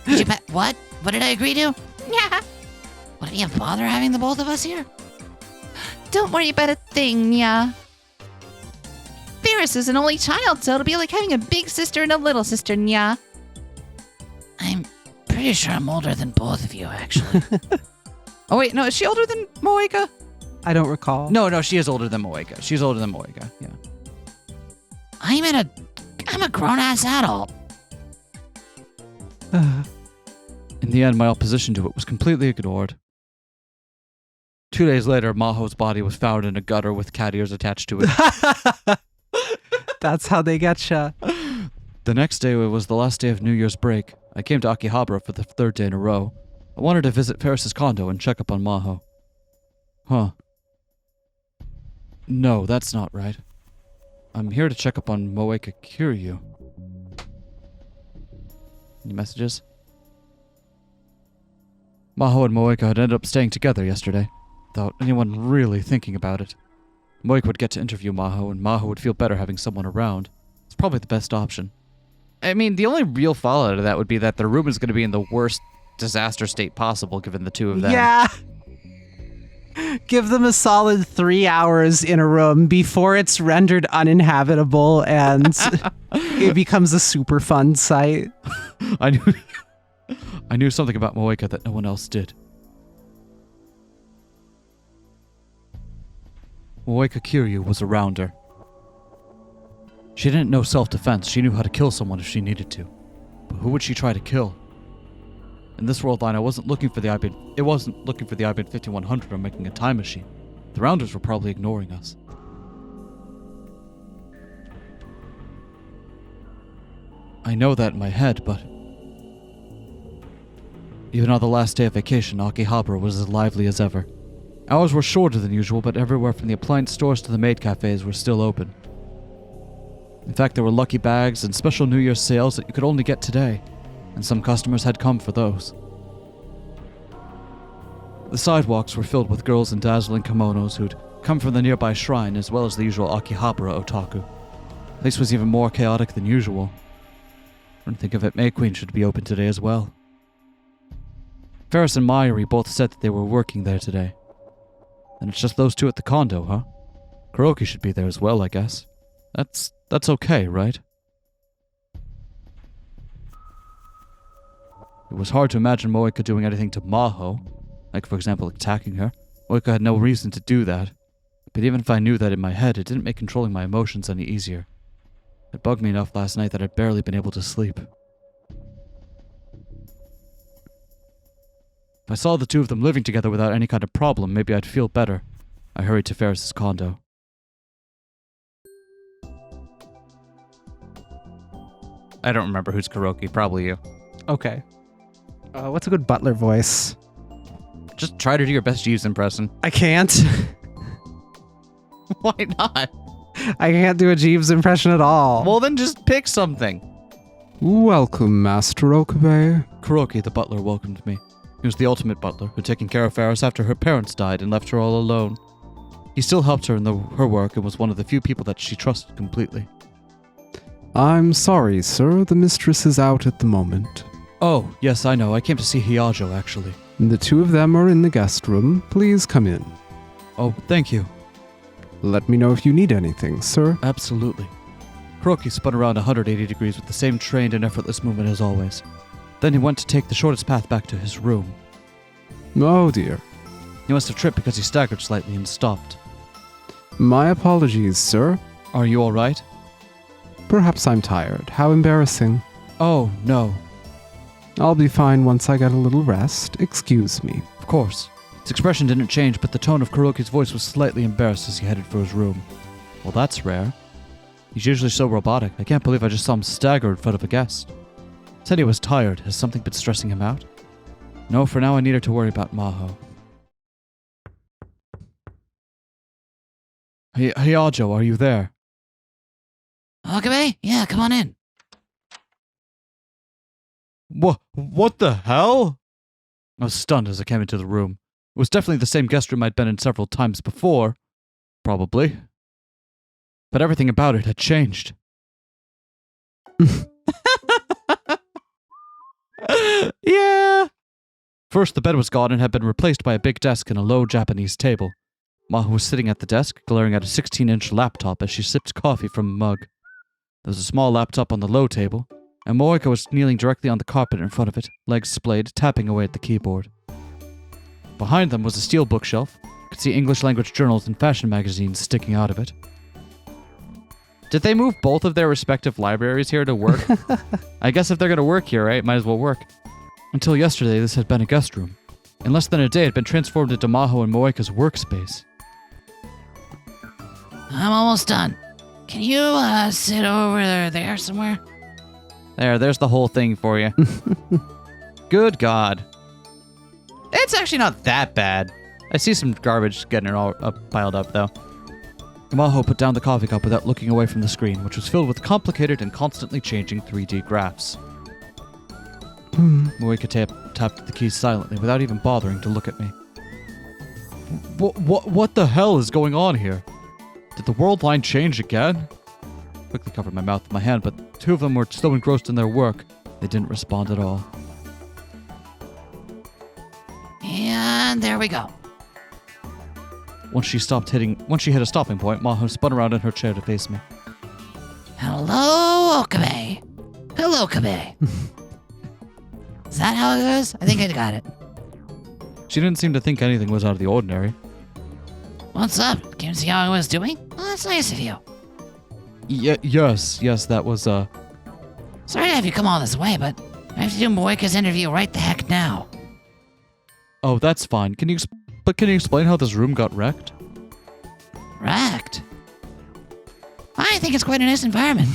Speaker 6: Did you what? What did I agree to?
Speaker 3: Yeah.
Speaker 6: Would it be a bother having the both of us here?
Speaker 3: Don't worry about a thing, nya. Ferris is an only child, so it'll be like having a big sister and a little sister, nya.
Speaker 6: I'm pretty sure I'm older than both of you, actually.
Speaker 4: oh wait, no, is she older than Moeka?
Speaker 2: I don't recall.
Speaker 4: No, she is older than Moeka. She's older than Moeka. Yeah.
Speaker 6: I'm a grown-ass adult.
Speaker 1: in the end, my opposition to it was completely ignored. 2 days later, Maho's body was found in a gutter with cat ears attached to it.
Speaker 2: That's how they get ya.
Speaker 1: The next day was the last day of New Year's break. I came to Akihabara for the third day in a row. I wanted to visit Ferris's condo and check up on Maho. Huh. No, that's not right. I'm here to check up on Moeka Kiryu. Any messages? Maho and Moeka had ended up staying together yesterday, without anyone really thinking about it. Moeka would get to interview Maho, and Maho would feel better having someone around. It's probably the best option.
Speaker 4: I mean, the only real fallout of that would be that their room is going to be in the worst disaster state possible, given the two of them.
Speaker 2: Yeah. Give them a solid 3 hours in a room before it's rendered uninhabitable and it becomes a super fun site.
Speaker 1: I knew something about Moeka that no one else did. Moeka Kiryu was around her. She didn't know self-defense. She knew how to kill someone if she needed to. But who would she try to kill? In this world line, it wasn't looking for the IBIN 5100 or making a time machine. The Rounders were probably ignoring us. I know that in my head, but even on the last day of vacation, Akihabara was as lively as ever. Hours were shorter than usual, but everywhere from the appliance stores to the maid cafes were still open. In fact, there were lucky bags and special New Year's sales that you could only get today, and some customers had come for those. The sidewalks were filled with girls in dazzling kimonos who'd come from the nearby shrine, as well as the usual Akihabara otaku. The place was even more chaotic than usual. When I think of it, May Queen should be open today as well. Ferris and Mayuri both said that they were working there today. And it's just those two at the condo, huh? Kuroki should be there as well, I guess. That's okay, right? It was hard to imagine Moeka doing anything to Maho, like for example attacking her. Moeka had no reason to do that. But even if I knew that in my head, it didn't make controlling my emotions any easier. It bugged me enough last night that I'd barely been able to sleep. If I saw the two of them living together without any kind of problem, maybe I'd feel better. I hurried to Ferris's condo.
Speaker 4: I don't remember who's Kuroki. Probably you.
Speaker 2: Okay. What's a good butler voice?
Speaker 4: Just try to do your best Jeeves impression.
Speaker 2: I can't.
Speaker 4: Why not?
Speaker 2: I can't do a Jeeves impression at all.
Speaker 4: Well, then just pick something.
Speaker 2: Welcome, Master Okabe.
Speaker 1: Kuroki, the butler, welcomed me. He was the ultimate butler, who'd taken care of Ferris after her parents died and left her all alone. He still helped her in her work and was one of the few people that she trusted completely.
Speaker 2: I'm sorry, sir. The mistress is out at the moment.
Speaker 1: Oh, yes, I know. I came to see Hiajo, actually.
Speaker 2: The two of them are in the guest room. Please come in.
Speaker 1: Oh, thank you.
Speaker 2: Let me know if you need anything, sir.
Speaker 1: Absolutely. Kuroki spun around 180 degrees with the same trained and effortless movement as always. Then he went to take the shortest path back to his room.
Speaker 2: Oh dear.
Speaker 1: He must have tripped because he staggered slightly and stopped.
Speaker 2: My apologies, sir.
Speaker 1: Are you all right?
Speaker 2: Perhaps I'm tired. How embarrassing.
Speaker 1: Oh, no.
Speaker 2: I'll be fine once I get a little rest. Excuse me.
Speaker 1: Of course. His expression didn't change, but the tone of Kuroki's voice was slightly embarrassed as he headed for his room. Well, that's rare. He's usually so robotic. I can't believe I just saw him stagger in front of a guest. Said he was tired. Has something been stressing him out? No, for now I need her to worry about Maho. Hiajo, are you there?
Speaker 3: Okabe? Yeah, come on in.
Speaker 1: What the hell? I was stunned as I came into the room. It was definitely the same guest room I'd been in several times before. Probably. But everything about it had changed. Yeah. First, the bed was gone and had been replaced by a big desk and a low Japanese table. Maho was sitting at the desk, glaring at a 16-inch laptop as she sipped coffee from a mug. There was a small laptop on the low table, and Moeka was kneeling directly on the carpet in front of it, legs splayed, tapping away at the keyboard. Behind them was a steel bookshelf. You could see English-language journals and fashion magazines sticking out of it. Did they move both of their respective libraries here to work? I guess if they're going to work here, right, might as well work. Until yesterday, this had been a guest room. In less than a day, it had been transformed into Maho and Moeka's workspace.
Speaker 3: I'm almost done. Can you sit over there somewhere?
Speaker 4: There's the whole thing for you. Good God. It's actually not that bad. I see some garbage getting it all piled up, though.
Speaker 1: Maho put down the coffee cup without looking away from the screen, which was filled with complicated and constantly changing 3D graphs. Moeka tapped the keys silently without even bothering to look at me. What the hell is going on here? Did the world line change again? Quickly covered my mouth with my hand, but two of them were so engrossed in their work, they didn't respond at all.
Speaker 3: And there we go.
Speaker 1: Once she hit a stopping point, Maho spun around in her chair to face me.
Speaker 3: Hello, Okabe. Hello, Okabe. Is that how it goes? I think I got it.
Speaker 1: She didn't seem to think anything was out of the ordinary.
Speaker 3: What's up? Came to see how I was doing? Oh, that's nice of you.
Speaker 1: Yes, that was,
Speaker 3: Sorry to have you come all this way, but I have to do Moeka's interview right the heck now.
Speaker 1: Oh, that's fine. Can you explain how this room got wrecked?
Speaker 3: Wrecked? I think it's quite a nice environment.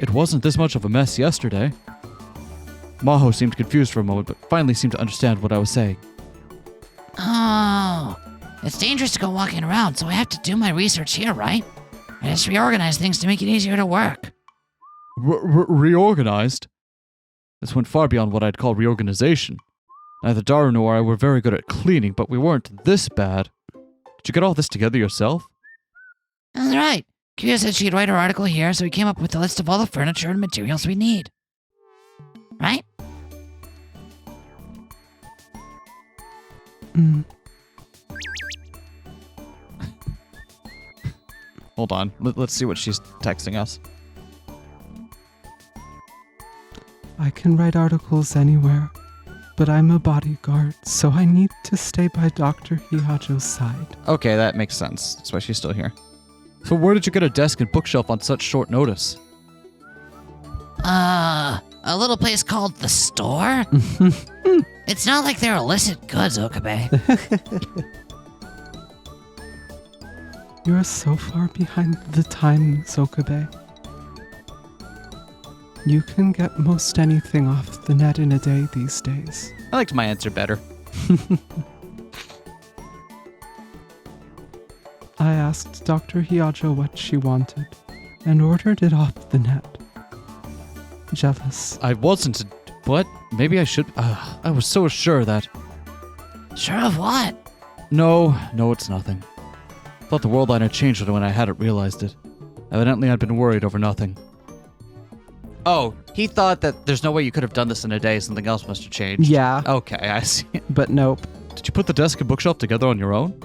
Speaker 1: It wasn't this much of a mess yesterday. Maho seemed confused for a moment, but finally seemed to understand what I was saying.
Speaker 3: Oh, it's dangerous to go walking around, so I have to do my research here, right? I just reorganize things to make it easier to work.
Speaker 1: Reorganized? This went far beyond what I'd call reorganization. Neither Daru nor I were very good at cleaning, but we weren't this bad. Did you get all this together yourself?
Speaker 3: That's right. Kira said she'd write her article here, so we came up with a list of all the furniture and materials we need. Right?
Speaker 1: Hold on. Let's see what she's texting us.
Speaker 2: I can write articles anywhere, but I'm a bodyguard, so I need to stay by Dr. Hiajo's side.
Speaker 4: Okay, that makes sense. That's why she's still here.
Speaker 1: So where did you get a desk and bookshelf on such short notice?
Speaker 3: A little place called The Store? It's not like they're illicit goods, Okabe.
Speaker 2: You're so far behind the times, Okabe. You can get most anything off the net in a day these days.
Speaker 4: I liked my answer better.
Speaker 2: I asked Dr. Hiajo what she wanted and ordered it off the net. Jealous.
Speaker 1: I wasn't. What? Maybe I should. I was so sure that.
Speaker 3: Sure of what?
Speaker 1: No, it's nothing. Thought the world line had changed when I hadn't realized it. Evidently, I'd been worried over nothing.
Speaker 4: Oh, he thought that there's no way you could have done this in a day. Something else must have changed.
Speaker 2: Yeah,
Speaker 4: Okay, I see.
Speaker 2: but nope.
Speaker 1: Did you put the desk and bookshelf together on your own?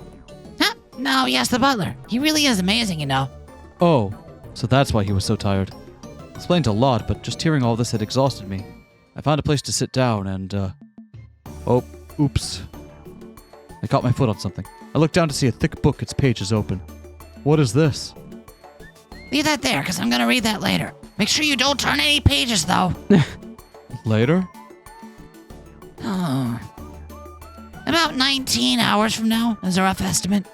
Speaker 3: Huh? No, yes, the butler. He really is amazing, you know.
Speaker 1: Oh, so that's why he was so tired. Explained a lot, but just hearing all this had exhausted me. I found a place to sit down and, oh, oops. I caught my foot on something. I looked down to see a thick book, its pages open. What is this?
Speaker 3: Leave that there, because I'm going to read that later. Make sure you don't turn any pages, though.
Speaker 1: Later?
Speaker 3: Oh. About 19 hours from now is a rough estimate.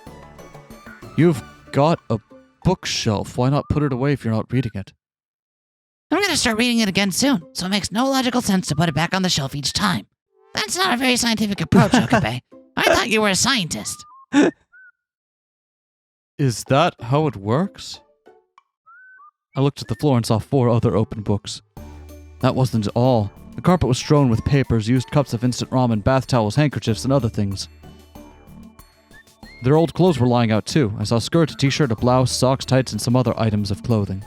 Speaker 1: You've got a bookshelf. Why not put it away if you're not reading it?
Speaker 3: I'm going to start reading it again soon, so it makes no logical sense to put it back on the shelf each time. That's not a very scientific approach, Okabe. I thought you were a scientist.
Speaker 1: Is that how it works? I looked at the floor and saw 4 other open books. That wasn't all. The carpet was strewn with papers, used cups of instant ramen, bath towels, handkerchiefs, and other things. Their old clothes were lying out too. I saw a skirt, a t-shirt, a blouse, socks, tights, and some other items of clothing.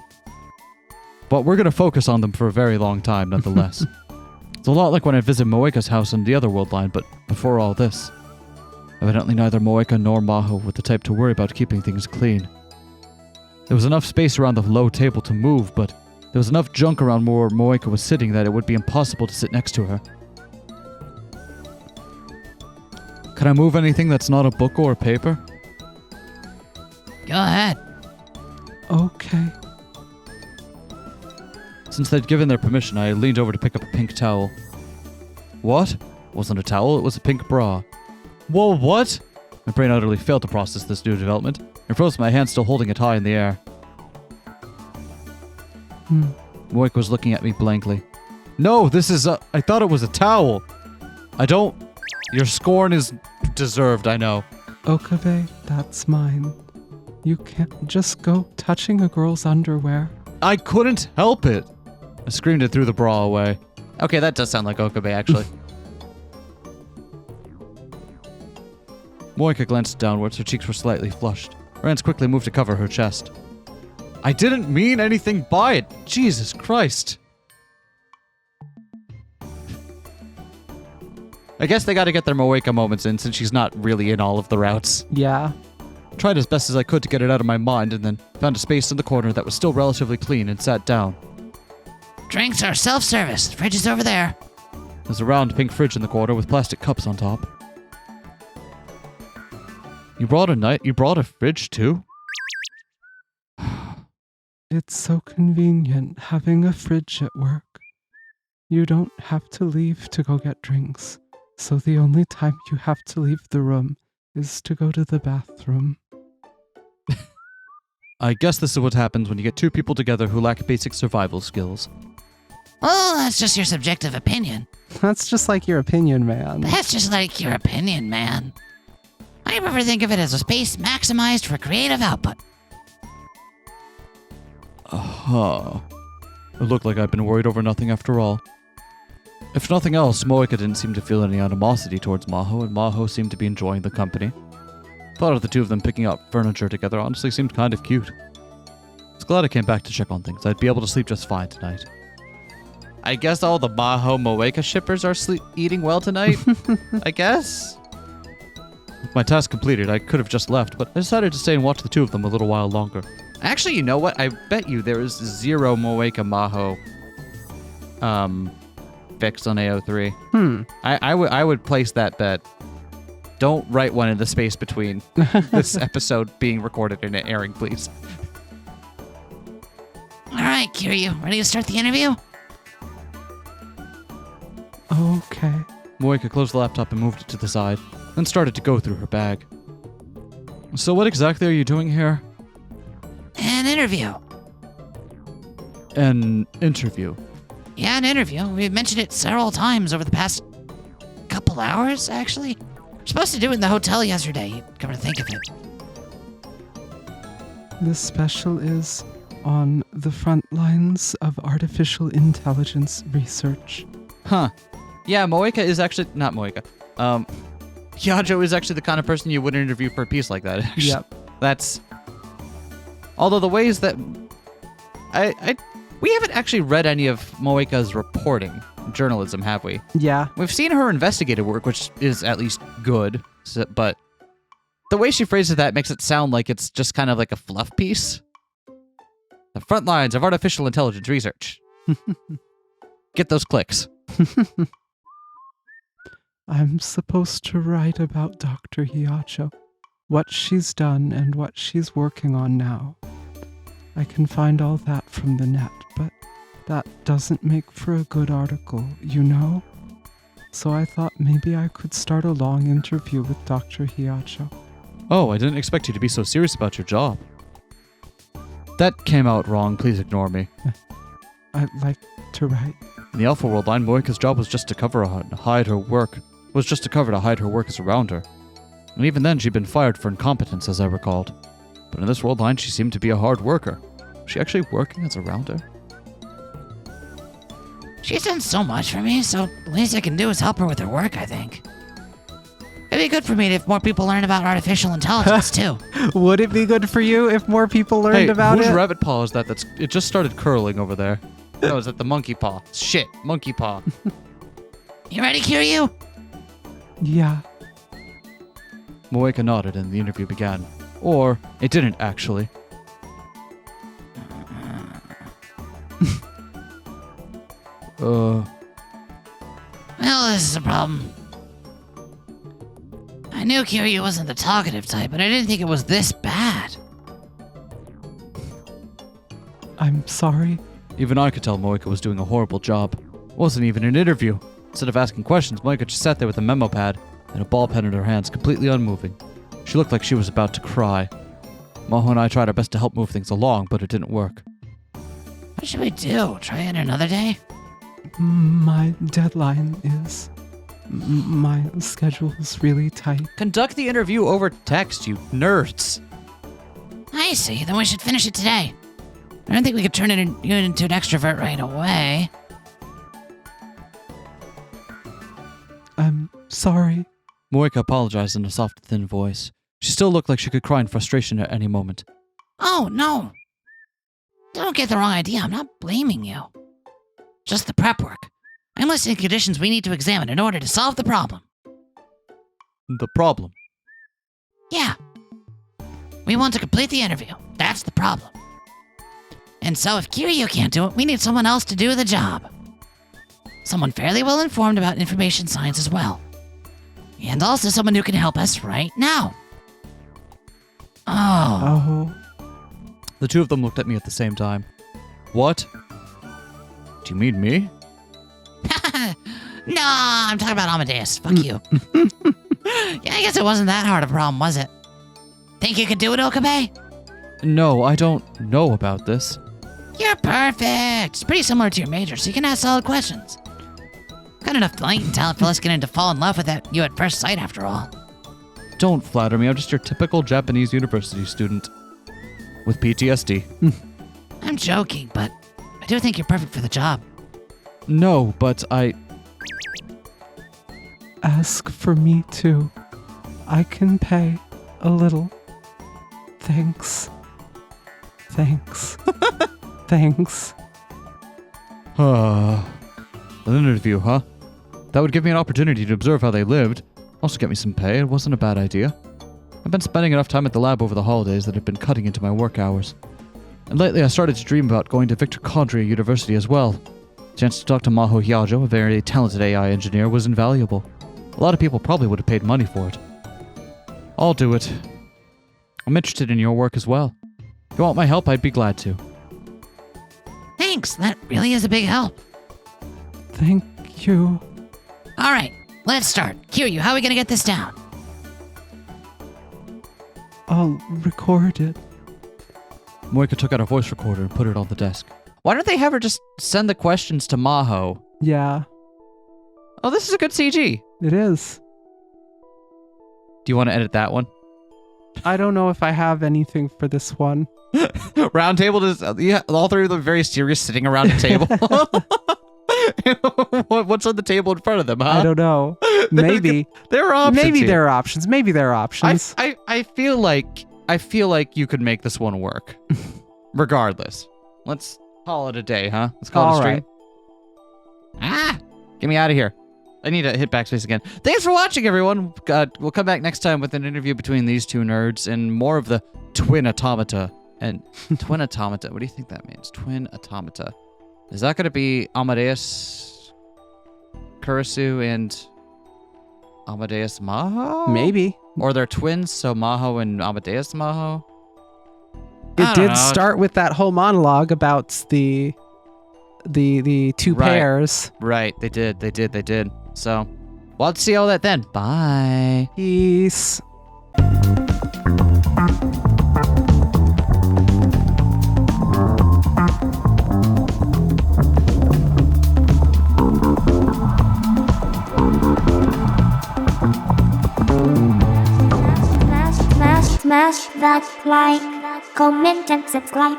Speaker 1: But we're gonna focus on them for a very long time, nonetheless. It's a lot like when I visited Moeka's house in the other world line, but before all this. Evidently neither Moeka nor Maho were the type to worry about keeping things clean. There was enough space around the low table to move, but there was enough junk around where Moeka was sitting that it would be impossible to sit next to her. Can I move anything that's not a book or a paper?
Speaker 3: Go ahead.
Speaker 2: Okay.
Speaker 1: Since they'd given their permission, I leaned over to pick up a pink towel. What? It wasn't a towel, it was a pink bra. Whoa, what? My brain utterly failed to process this new development. I froze with my hand still holding it high in the air. Moeka was looking at me blankly. No, this is a... I thought it was a towel. I don't... Your scorn is deserved, I know.
Speaker 2: Okabe, that's mine. You can't just go touching a girl's underwear.
Speaker 1: I couldn't help it. I screamed and threw the bra away.
Speaker 4: Okay, that does sound like Okabe, actually.
Speaker 1: Moeka glanced downwards. Her cheeks were slightly flushed. Her hands quickly moved to cover her chest. I didn't mean anything by it. Jesus Christ.
Speaker 4: I guess they got to get their Moeka moments in since she's not really in all of the routes.
Speaker 2: Yeah.
Speaker 1: Tried as best as I could to get it out of my mind and then found a space in the corner that was still relatively clean and sat down.
Speaker 3: Drinks are self-service. Fridge is over there.
Speaker 1: There's a round pink fridge in the corner with plastic cups on top. You brought a fridge too?
Speaker 2: It's so convenient having a fridge at work. You don't have to leave to go get drinks, so the only time you have to leave the room is to go to the bathroom.
Speaker 1: I guess this is what happens when you get 2 people together who lack basic survival skills.
Speaker 3: Oh, that's just your subjective opinion.
Speaker 2: That's just like your opinion, man.
Speaker 3: That's just like your opinion, man. I prefer to think of it as a space maximized for creative output.
Speaker 1: It looked like I'd been worried over nothing after all. If nothing else, Moeka didn't seem to feel any animosity towards Maho, and Maho seemed to be enjoying the company. Thought of the 2 of them picking up furniture together honestly seemed kind of cute. I was glad I came back to check on things. I'd be able to sleep just fine tonight.
Speaker 4: I guess all the Maho Moeka shippers are eating well tonight. I guess.
Speaker 1: With my task completed, I could have just left, but I decided to stay and watch the 2 of them a little while longer.
Speaker 4: Actually, you know what? I bet you there is 0 Moeka Maho fixed on AO3. I would place that bet. Don't write one in the space between this episode being recorded and it airing, please.
Speaker 3: All right, Kiryu, ready to start the interview?
Speaker 2: Okay.
Speaker 1: Moeka closed the laptop and moved it to the side, then started to go through her bag. So what exactly are you doing here?
Speaker 3: An interview.
Speaker 1: An interview.
Speaker 3: Yeah, an interview. We've mentioned it several times over the past couple hours, actually. We're supposed to do it in the hotel yesterday, come to think of it.
Speaker 2: This special is on the front lines of artificial intelligence research.
Speaker 4: Huh. Yeah, Moeka is actually... Not Moeka. Yajo is actually the kind of person you would interview for a piece like that. Actually.
Speaker 2: Yep.
Speaker 4: That's... Although the ways that... We haven't actually read any of Moeka's reporting journalism, have we?
Speaker 2: Yeah.
Speaker 4: We've seen her investigative work, which is at least good, but the way she phrases that makes it sound like it's just kind of like a fluff piece. The front lines of artificial intelligence research. Get those clicks.
Speaker 2: I'm supposed to write about Dr. Hiacho, what she's done and what she's working on now. I can find all that from the net, but that doesn't make for a good article, you know? So I thought maybe I could start a long interview with Dr. Hiacho.
Speaker 1: Oh, I didn't expect you to be so serious about your job. That came out wrong. Please ignore me.
Speaker 2: I'd like to write.
Speaker 1: In the Alpha World line, Moeka's job was just to cover and hide her work. Was just to cover to hide her work as around her. And even then, she'd been fired for incompetence, as I recalled. But in this world line, she seemed to be a hard worker. Was she actually working as a rounder?
Speaker 3: She's done so much for me, so the least I can do is help her with her work, I think. It'd be good for me if more people learn about artificial intelligence, too.
Speaker 2: Would it be good for you if more people learned
Speaker 1: Hey,
Speaker 2: about
Speaker 1: whose
Speaker 2: it?
Speaker 1: rabbit paw is that? It just started curling over there.
Speaker 4: No, is that the monkey paw? Shit, monkey paw.
Speaker 3: You ready, Kiryu?
Speaker 2: Yeah.
Speaker 1: Moeka nodded and the interview began. Or, it didn't actually.
Speaker 3: Well, this is a problem. I knew Kiryu wasn't the talkative type, but I didn't think it was this bad.
Speaker 2: I'm sorry.
Speaker 1: Even I could tell Moeka was doing a horrible job. It wasn't even an interview. Instead of asking questions, Moeka just sat there with a memo pad and a ball pen in her hands, completely unmoving. She looked like she was about to cry. Maho and I tried our best to help move things along, but it didn't work.
Speaker 3: What should we do? Try it another day?
Speaker 2: My deadline is... My schedule is really tight.
Speaker 4: Conduct the interview over text, you nerds.
Speaker 3: I see, then we should finish it today. I don't think we could turn you into an extrovert right away.
Speaker 2: I'm sorry.
Speaker 1: Moeka apologized in a soft, thin voice. She still looked like she could cry in frustration at any moment.
Speaker 3: Oh, no. Don't get the wrong idea, I'm not blaming you. Just the prep work. I'm listing conditions we need to examine in order to solve the problem.
Speaker 1: The problem?
Speaker 3: Yeah. We want to complete the interview. That's the problem. And so if Kiryu can't do it, we need someone else to do the job. Someone fairly well informed about information science as well. And also someone who can help us right now. Oh.
Speaker 1: The two of them looked at me at the same time. What? Do you mean me?
Speaker 3: No, I'm talking about Amadeus. Fuck you. Yeah, I guess it wasn't that hard a problem, was it? Think you could do it, Okabe?
Speaker 1: No, I don't know about this.
Speaker 3: You're perfect. It's pretty similar to your major, so you can ask solid questions. Got enough latent talent for us getting to fall in love with you at first sight, after all.
Speaker 1: Don't flatter me, I'm just your typical Japanese university student. With PTSD.
Speaker 3: I'm joking, but I do think you're perfect for the job.
Speaker 1: No, but
Speaker 2: Ask for me too. I can pay a little. Thanks. Thanks. Thanks.
Speaker 1: An interview, huh? That would give me an opportunity to observe how they lived. Also get me some pay, it wasn't a bad idea. I've been spending enough time at the lab over the holidays that have been cutting into my work hours. And lately I started to dream about going to Victor Condria University as well. The chance to talk to Maho Hyajo, a very talented AI engineer, was invaluable. A lot of people probably would have paid money for it. I'll do it. I'm interested in your work as well. If you want my help, I'd be glad to.
Speaker 3: Thanks, that really is a big help.
Speaker 2: Thank you.
Speaker 3: All right, let's start. Kiryu, how are we gonna get this down?
Speaker 2: I'll record it.
Speaker 1: Moeka took out a voice recorder and put it on the desk.
Speaker 4: Why don't they have her just send the questions to Maho?
Speaker 2: Yeah,
Speaker 4: Oh, this is a good CG.
Speaker 2: it is.
Speaker 4: Do you want to edit that one?
Speaker 2: I don't know if I have anything for this one.
Speaker 4: Round table is yeah, all three of them very serious, sitting around a table. What's on the table in front of them? Huh?
Speaker 2: I don't know. Maybe.
Speaker 4: There are options.
Speaker 2: Maybe
Speaker 4: here.
Speaker 2: there are options. Maybe there are options.
Speaker 4: I feel like I feel like you could make this one work. Regardless. Let's call it a day, huh? Let's call it a stream.
Speaker 2: Right.
Speaker 4: Get me out of here. I need to hit backspace again. Thanks for watching, everyone. We'll come back next time with an interview between these two nerds and more of the twin automata. And twin automata, what do you think that means? Twin automata. Is that going to be Amadeus Kurisu and Amadeus Maho?
Speaker 2: Maybe.
Speaker 4: Or they're twins, so Maho and Amadeus Maho?
Speaker 2: It did start with that whole monologue about the two pairs.
Speaker 4: Right, they did. So, we'll have to see all that then. Bye.
Speaker 2: Peace.
Speaker 7: Smash that like, comment and subscribe.